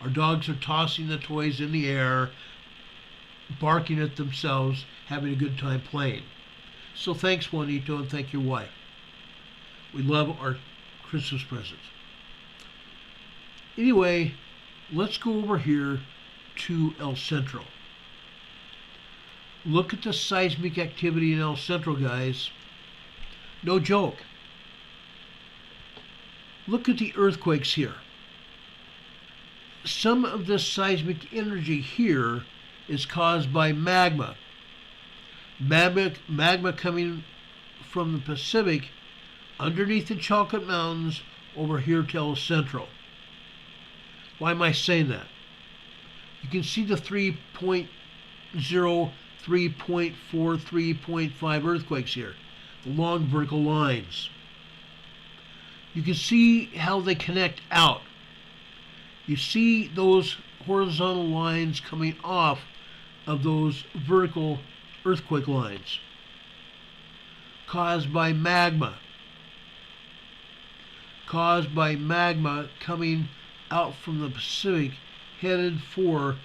Our dogs are tossing the toys in the air, barking at themselves, having a good time playing. So thanks, Juanito, and thank your wife. We love our Christmas presents. Anyway, let's go over here to El Centro. Look at the seismic activity in El Centro, guys. No joke. Look at the earthquakes here. Some of this seismic energy here is caused by magma. Magma coming from the Pacific underneath the Chocolate Mountains over here to El Centro. Why am I saying that? You can see the 3.0, 3.4, 3.5 earthquakes here, the long vertical lines. You can see how they connect out. You see those horizontal lines coming off of those vertical earthquake lines caused by magma. Caused by magma coming out from the Pacific headed for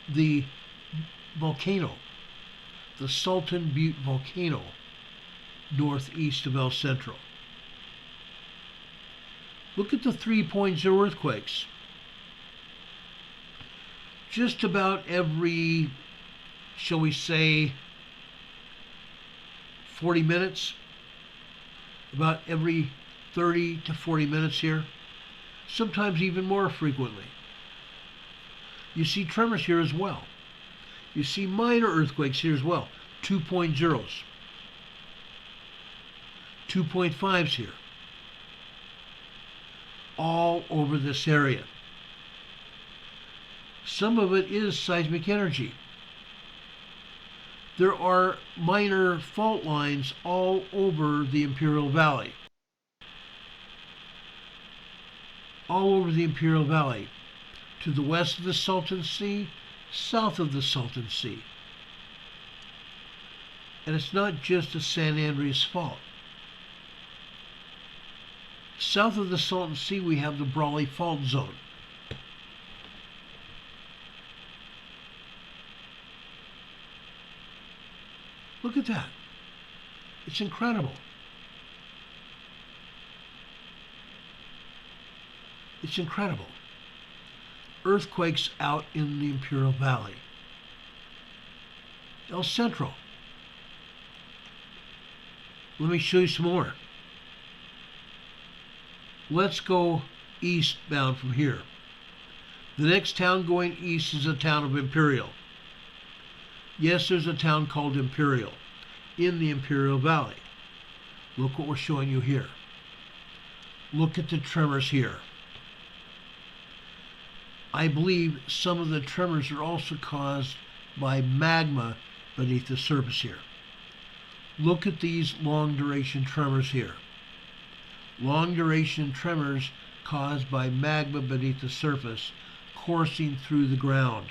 the volcano, the Sultan Butte volcano, northeast of El Centro. Look at the 3.0 earthquakes. Just about every, shall we say, 40 minutes, about every 30 to 40 minutes here, sometimes even more frequently. You see tremors here as well. You see minor earthquakes here as well, 2.0s, 2.5s here, all over this area. Some of it is seismic energy. There are minor fault lines all over the Imperial Valley. All over the Imperial Valley, to the west of the Salton Sea, south of the Salton Sea. And it's not just a San Andreas fault. South of the Salton Sea, we have the Brawley Fault Zone. Look at that. It's incredible. It's incredible. Earthquakes out in the Imperial Valley. El Centro. Let me show you some more. Let's go eastbound from here. The next town going east is the town of Imperial. Yes, there's a town called Imperial in the Imperial Valley. Look what we're showing you here. Look at the tremors here. I believe some of the tremors are also caused by magma beneath the surface here. Look at these long duration tremors here. Long duration tremors caused by magma beneath the surface coursing through the ground.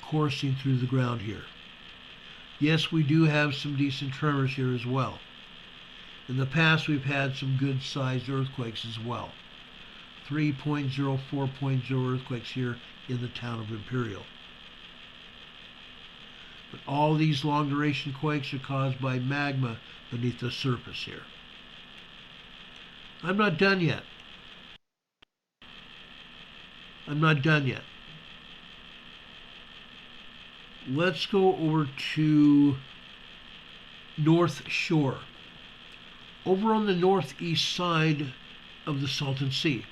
Coursing through the ground here. Yes, we do have some decent tremors here as well. In the past, we've had some good sized earthquakes as well. 3.0, 4.0 earthquakes here in the town of Imperial. But all these long duration quakes are caused by magma beneath the surface here. I'm not done yet. I'm not done yet. Let's go over to North Shore. Over on the northeast side of the Salton Sea,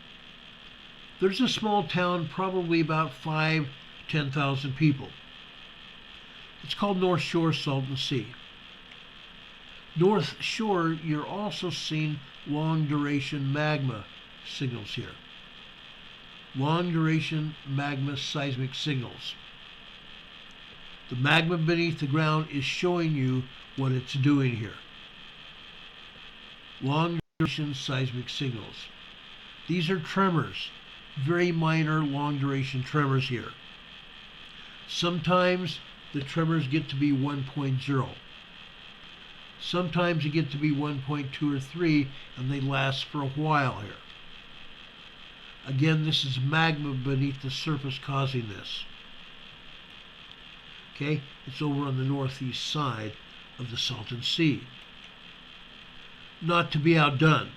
there's a small town, probably about 10,000 people. It's called North Shore, Salton Sea. North Shore, you're also seeing long duration magma signals here. Long duration magma seismic signals. The magma beneath the ground is showing you what it's doing here. Long duration seismic signals. These are tremors, very minor long duration tremors here. Sometimes the tremors get to be 1.0. Sometimes they get to be 1.2 or 3 and they last for a while here. Again, this is magma beneath the surface causing this. Okay, it's over on the northeast side of the Salton Sea. Not to be outdone.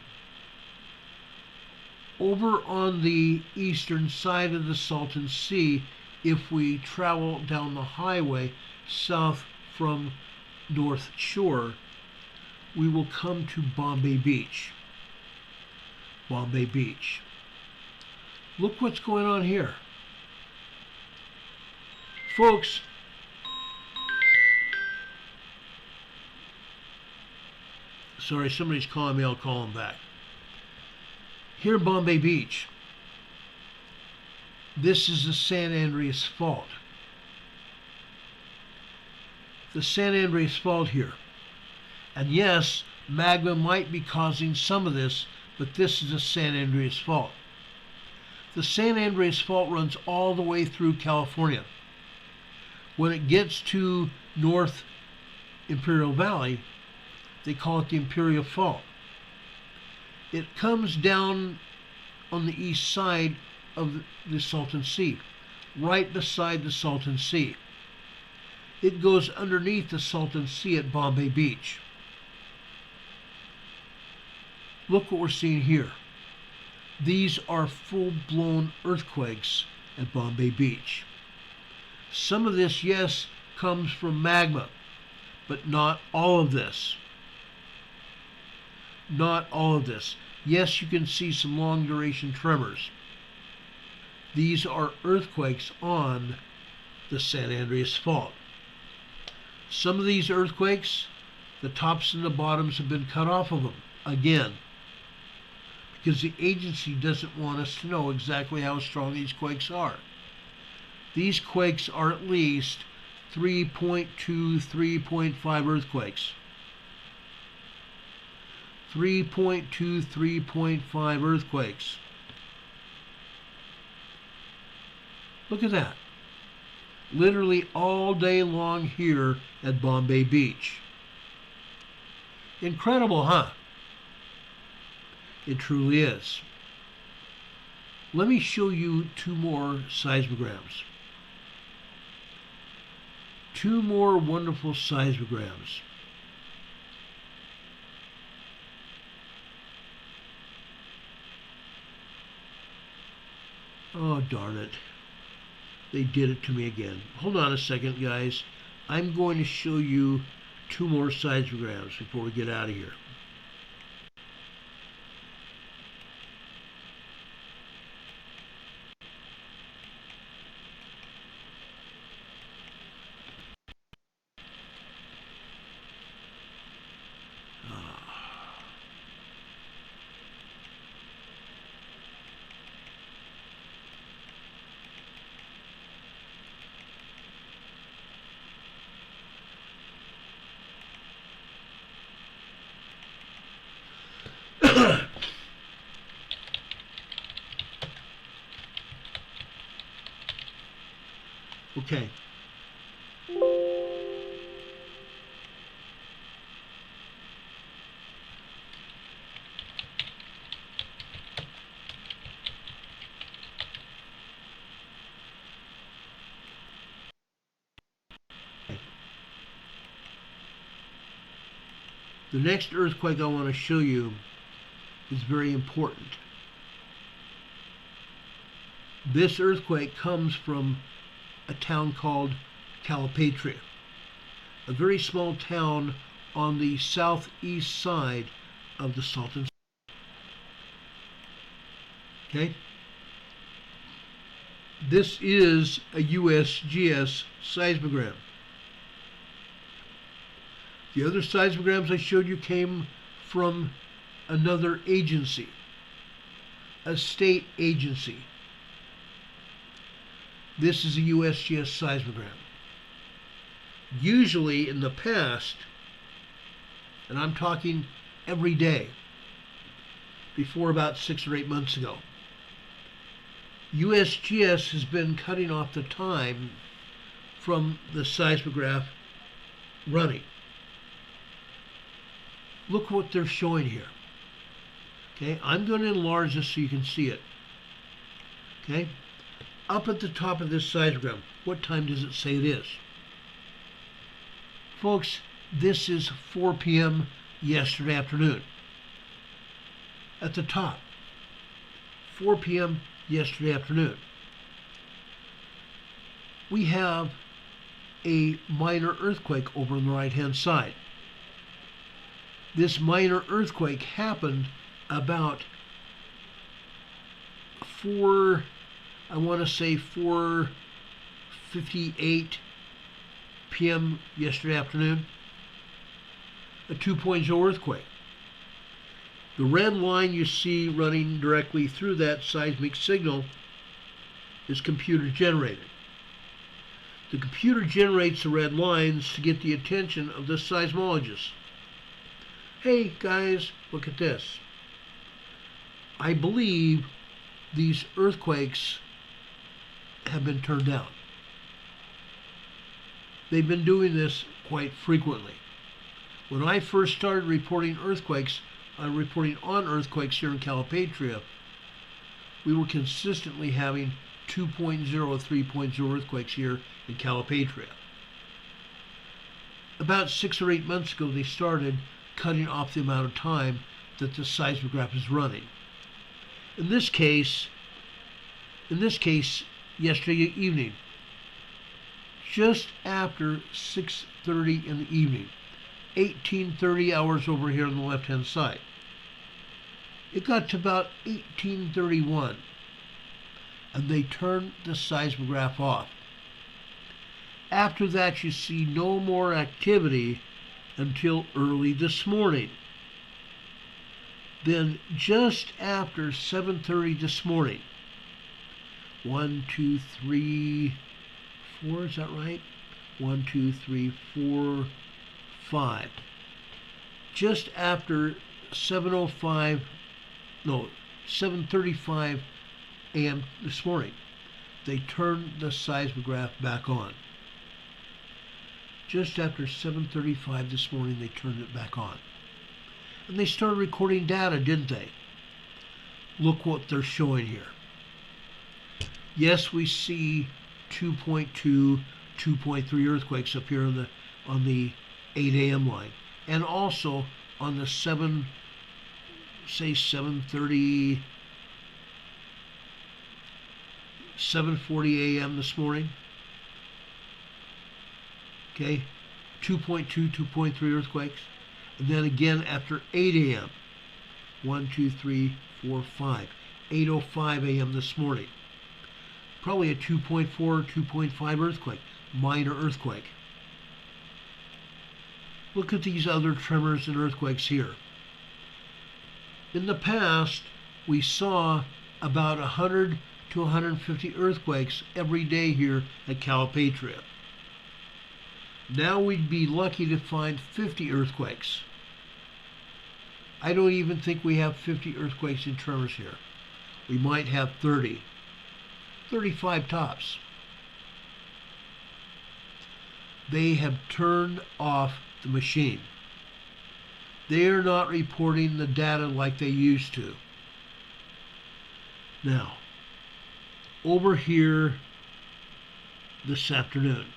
Over on the eastern side of the Salton Sea, if we travel down the highway south from North Shore, we will come to Bombay Beach. Bombay Beach. Look what's going on here. Folks, sorry, somebody's calling me, I'll call them back. Here, Bombay Beach. This is the San Andreas Fault. The San Andreas Fault here. And yes, magma might be causing some of this, but this is the San Andreas Fault. The San Andreas Fault runs all the way through California. When it gets to North Imperial Valley, they call it the Imperial Fault. It comes down on the east side of the Salton Sea, right beside the Salton Sea. It goes underneath the Salton Sea at Bombay Beach. Look what we're seeing here. These are full-blown earthquakes at Bombay Beach. Some of this, yes, comes from magma, but not all of this. Not all of this. Yes, you can see some long-duration tremors. These are earthquakes on the San Andreas Fault. Some of these earthquakes, the tops and the bottoms have been cut off of them, again, because the agency doesn't want us to know exactly how strong these quakes are. These quakes are at least 3.2, 3.5 earthquakes. 3.2, 3.5 earthquakes. Look at that. Literally all day long here at Bombay Beach. Incredible, huh? It truly is. Let me show you two more seismograms. Two more wonderful seismograms. Oh, darn it. They did it to me again. Hold on a second, guys. I'm going to show you two more seismograms before we get out of here. Okay. The next earthquake I want to show you is very important. This earthquake comes from a town called Calif, a very small town on the southeast side of the Salton Sea. Okay? This is a USGS seismogram. The other seismograms I showed you came from another agency, a state agency. This is a USGS seismogram. Usually in the past, and I'm talking every day, before about 6 or 8 months ago, USGS has been cutting off the time from the seismograph running. Look what they're showing here. Okay, I'm going to enlarge this so you can see it. Okay, up at the top of this seismogram, what time does it say it is? Folks, this is 4 p.m. yesterday afternoon. At the top, 4 p.m. yesterday afternoon. We have a minor earthquake over on the right-hand side. This minor earthquake happened about 4:58 p.m. yesterday afternoon. A 2.0 earthquake. The red line you see running directly through that seismic signal is computer generated. The computer generates the red lines to get the attention of the seismologists. Hey guys, look at this. I believe these earthquakes have been turned down. They've been doing this quite frequently. When I first started reporting earthquakes, reporting on earthquakes here in Calipatria, we were consistently having 2.0, 3.0 earthquakes here in Calipatria. About 6 or 8 months ago, they started cutting off the amount of time that the seismograph is running. In this case, yesterday evening, just after 6:30 in the evening, 18:30 hours over here on the left-hand side. It got to about 18:31, and they turned the seismograph off. After that, you see no more activity until early this morning. Then just after 7:30 this morning, 1, 2, 3, 4, is that right? 1, 2, 3, 4, 5. Just after 7:35 a.m. this morning, they turned the seismograph back on. Just after 7:35 this morning, they turned it back on. And they started recording data, didn't they? Look what they're showing here. Yes, we see 2.2, 2.3 earthquakes up here on the 8 a.m. line, and also on the 7:30, 7:40 a.m. this morning. Okay, 2.2, 2.3 earthquakes, and then again after 8 a.m. 1, 2, 3, 4, 5. 8:05 a.m. this morning. Probably a 2.4, 2.5 earthquake, minor earthquake. Look at these other tremors and earthquakes here. In the past, we saw about 100 to 150 earthquakes every day here at Calipatria. Now we'd be lucky to find 50 earthquakes. I don't even think we have 50 earthquakes and tremors here. We might have 30, 35 tops. They have turned off the machine. They are not reporting the data like they used to. Now, over here this afternoon,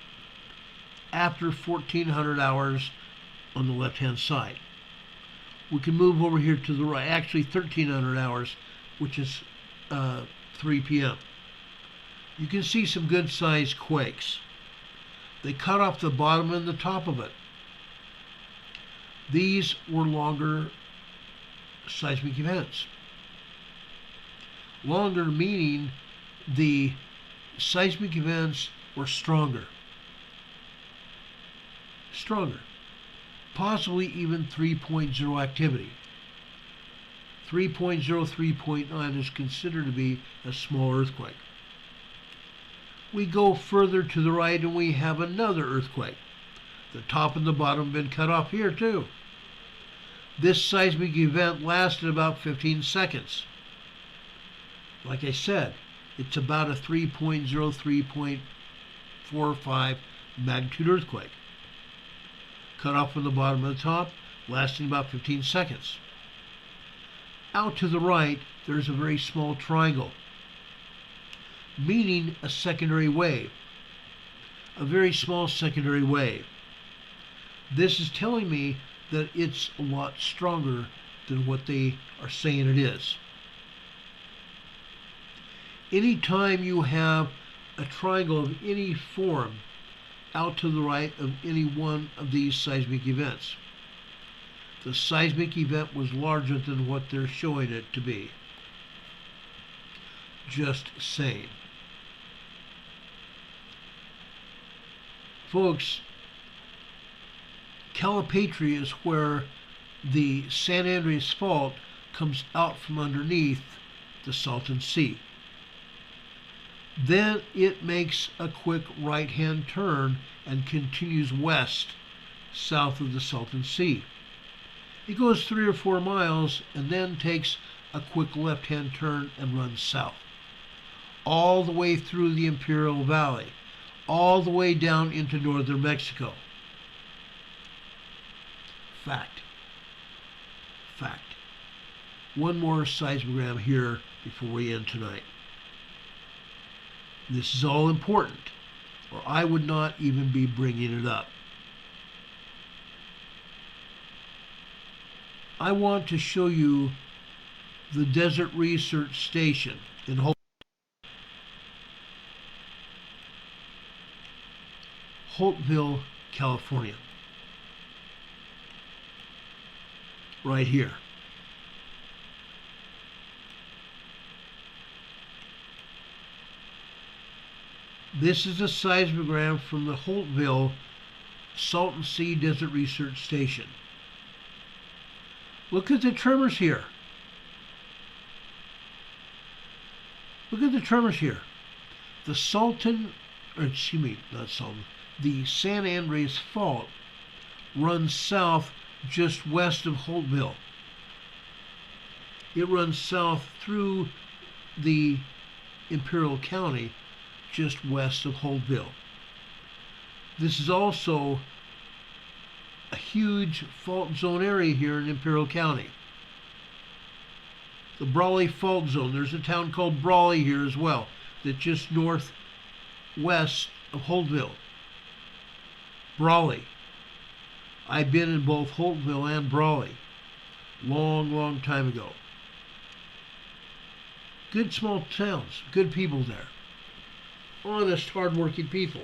after 1400 hours on the left-hand side, we can move over here to the right, actually 1300 hours, which is 3 p.m. You can see some good-sized quakes. They cut off the bottom and the top of it. These were longer seismic events. Longer meaning the seismic events were stronger. Possibly even 3.0 activity. 3.0, 3.9 is considered to be a small earthquake. We go further to the right and we have another earthquake. The top and the bottom have been cut off here too. This seismic event lasted about 15 seconds. Like I said, it's about a 3.0, 3.45 magnitude earthquake. Cut off from the bottom and the top, lasting about 15 seconds. Out to the right, there's a very small triangle, meaning a secondary wave. A very small secondary wave. This is telling me that it's a lot stronger than what they are saying it is. Anytime you have a triangle of any form out to the right of any one of these seismic events, the seismic event was larger than what they're showing it to be. Just saying. Folks, Calipatria is where the San Andreas Fault comes out from underneath the Salton Sea. Then it makes a quick right-hand turn and continues west, south of the Salton Sea. It goes 3 or 4 miles and then takes a quick left-hand turn and runs south, all the way through the Imperial Valley, all the way down into northern Mexico. Fact. Fact. One more seismogram here before we end tonight. This is all important, or I would not even be bringing it up. I want to show you the Desert Research Station in Holtville, California. Right here. This is a seismogram from the Holtville Salton Sea Desert Research Station. Look at the tremors here. Look at the tremors here. The the San Andreas Fault runs south just west of Holtville. It runs south through the Imperial County just west of Holtville. This is also a huge fault zone area here in Imperial County. The Brawley Fault Zone. There's a town called Brawley here as well, that's just northwest of Holtville. Brawley. I've been in both Holtville and Brawley. Long, long time ago. Good small towns, good people there. Honest, hard-working people.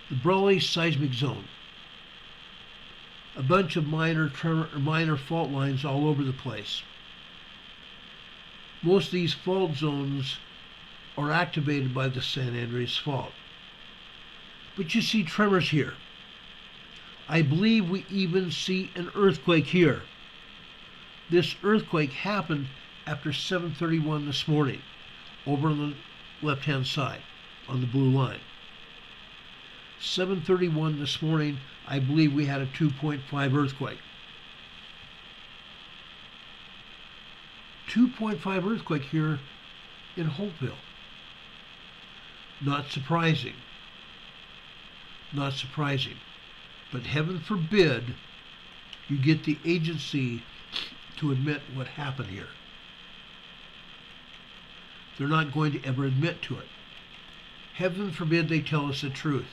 The Brawley Seismic Zone. A bunch of minor fault lines all over the place. Most of these fault zones are activated by the San Andreas Fault. But you see tremors here. I believe we even see an earthquake here. This earthquake happened after 7:31 this morning, over on the left-hand side, on the blue line. 7:31 this morning, I believe we had a 2.5 earthquake. 2.5 earthquake here in Holtville. Not surprising. Not surprising. But heaven forbid you get the agency to admit what happened here. They're not going to ever admit to it. Heaven forbid they tell us the truth.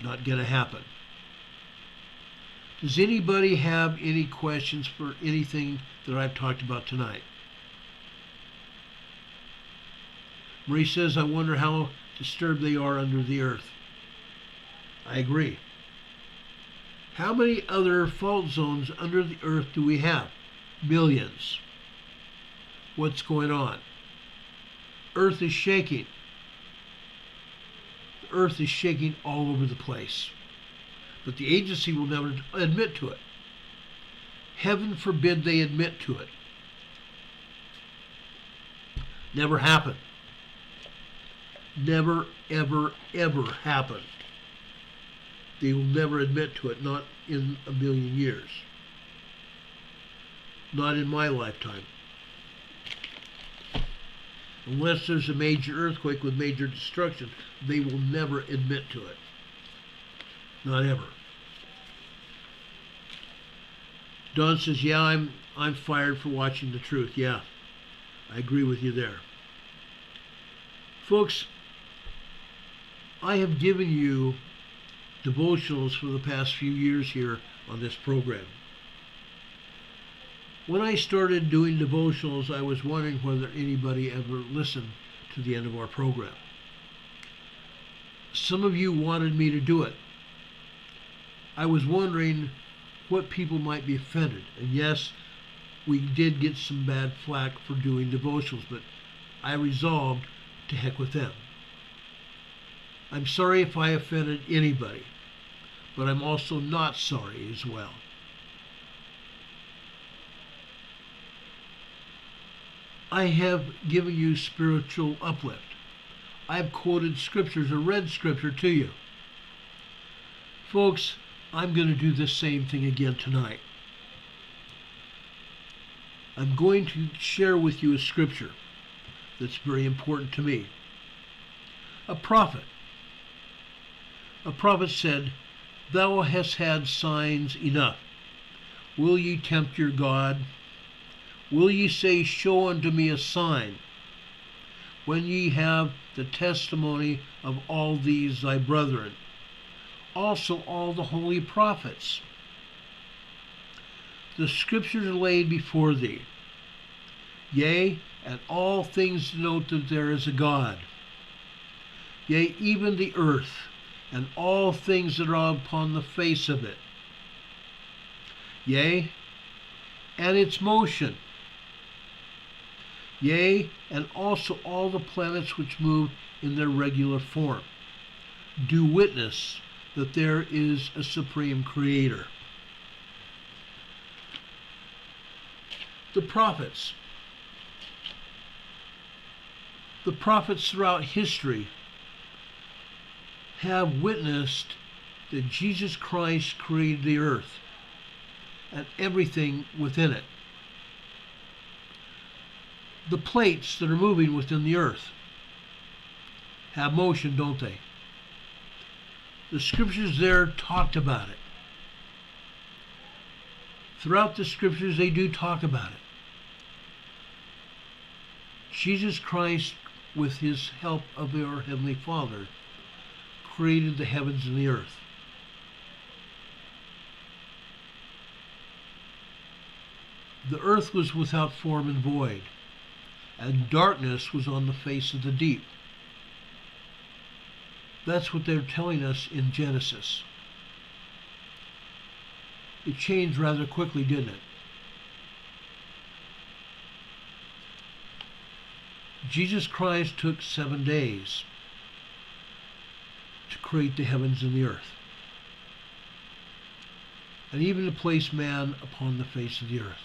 Not going to happen. Does anybody have any questions for anything that I've talked about tonight? Marie says, I wonder how disturbed they are under the earth. I agree. How many other fault zones under the earth do we have? Millions. What's going on? Earth is shaking. The earth is shaking all over the place. But the agency will never admit to it. Heaven forbid they admit to it. Never happen. Never, ever, ever happen. They will never admit to it, not in a million years. Not in my lifetime. Unless there's a major earthquake with major destruction, they will never admit to it. Not ever. Don says, yeah, I'm fired for watching the truth. Yeah, I agree with you there. Folks, I have given you devotionals for the past few years here on this program. When I started doing devotionals, I was wondering whether anybody ever listened to the end of our program. Some of you wanted me to do it. I was wondering what people might be offended. And yes, we did get some bad flack for doing devotionals, but I resolved to heck with them. I'm sorry if I offended anybody, but I'm also not sorry as well. I have given you spiritual uplift. I've quoted scriptures or read scripture to you. Folks, I'm going to do the same thing again tonight. I'm going to share with you a scripture that's very important to me. A prophet said, "Thou hast had signs enough. Will ye tempt your God? Will ye say, Show unto me a sign, when ye have the testimony of all these thy brethren, also all the holy prophets? The scriptures are laid before thee. Yea, and all things denote that there is a God. Yea, even the earth, and all things that are upon the face of it. Yea, and its motion. Yea, and also all the planets which move in their regular form, do witness that there is a supreme creator." The prophets throughout history have witnessed that Jesus Christ created the earth and everything within it. The plates that are moving within the earth have motion, don't they? The scriptures there talked about it. Throughout the scriptures, they do talk about it. Jesus Christ, with his help of our Heavenly Father, created the heavens and the earth. The earth was without form and void, and darkness was on the face of the deep. That's what they're telling us in Genesis. It changed rather quickly, didn't it? Jesus Christ took 7 days to create the heavens and the earth, and even to place man upon the face of the earth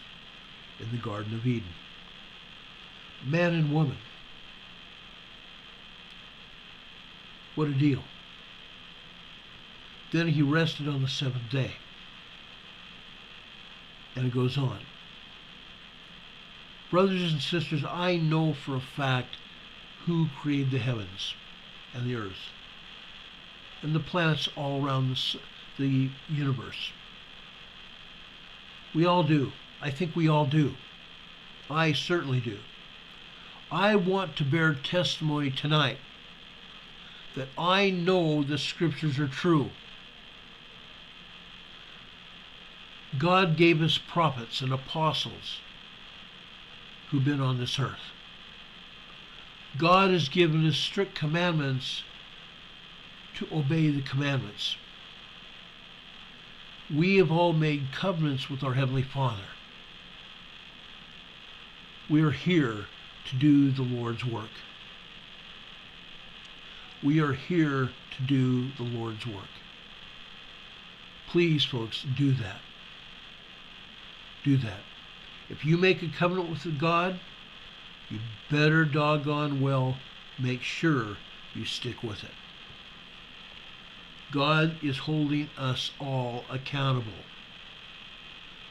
in the Garden of Eden. Man and woman. What a deal. Then he rested on the 7th day. And it goes on. Brothers and sisters, I know for a fact who created the heavens and the earth and the planets all around the universe. We all do. I think we all do. I certainly do. I want to bear testimony tonight that I know the scriptures are true. God gave us prophets and apostles who've been on this earth. God has given us strict commandments to obey the commandments. We have all made covenants with our Heavenly Father. We are here to do the Lord's work. We are here to do the Lord's work. Please, folks, do that. Do that. If you make a covenant with God, you better doggone well make sure you stick with it. God is holding us all accountable.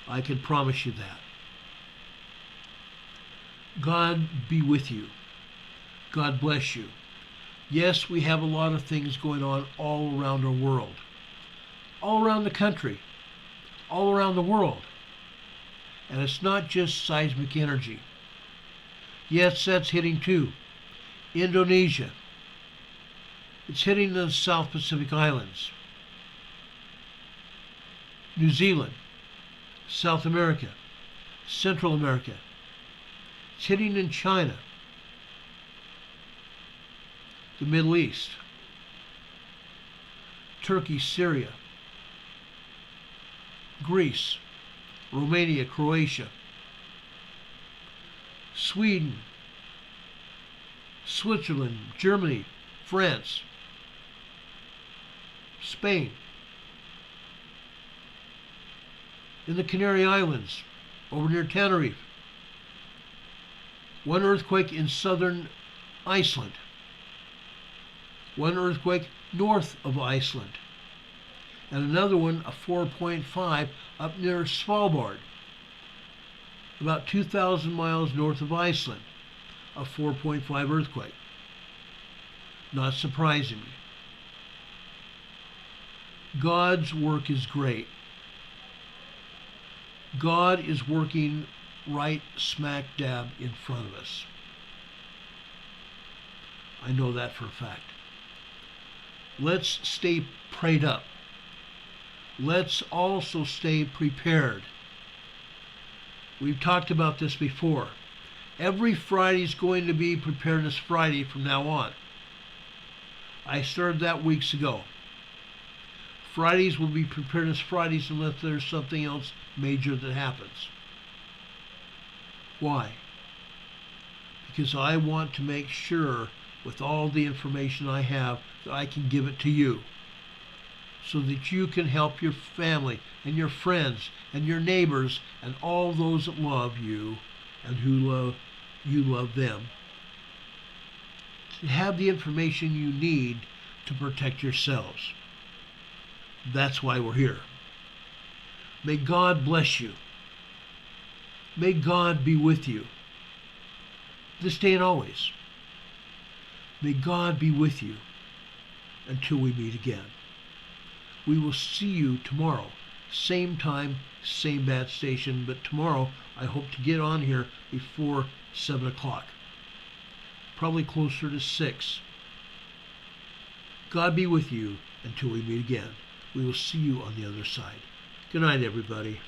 I can promise you that. God be with you. God bless you. Yes, we have a lot of things going on all around our world, all around the country, all around the world. And it's not just seismic energy. Yes, that's hitting too. Indonesia. It's hitting the South Pacific Islands. New Zealand, South America, Central America. It's hitting in China, the Middle East, Turkey, Syria, Greece, Romania, Croatia, Sweden, Switzerland, Germany, France, Spain, in the Canary Islands, over near Tenerife. One earthquake in southern Iceland. One earthquake north of Iceland. And another one, a 4.5, up near Svalbard, about 2,000 miles north of Iceland, a 4.5 earthquake. Not surprisingly. God's work is great. God is working right smack dab in front of us. I know that for a fact. Let's stay prayed up. Let's also stay prepared. We've talked about this before. Every Friday is going to be Preparedness Friday from now on. I started that weeks ago. Fridays will be Preparedness Fridays unless there's something else major that happens. Why? Because I want to make sure with all the information I have that I can give it to you so that you can help your family and your friends and your neighbors and all those that love you and who you love them to have the information you need to protect yourselves. That's why we're here. May God bless you. May God be with you this day and always. May God be with you until we meet again. We will see you tomorrow. Same time, same bad station, but tomorrow I hope to get on here before 7 o'clock. Probably closer to 6. God be with you until we meet again. We will see you on the other side. Good night, everybody.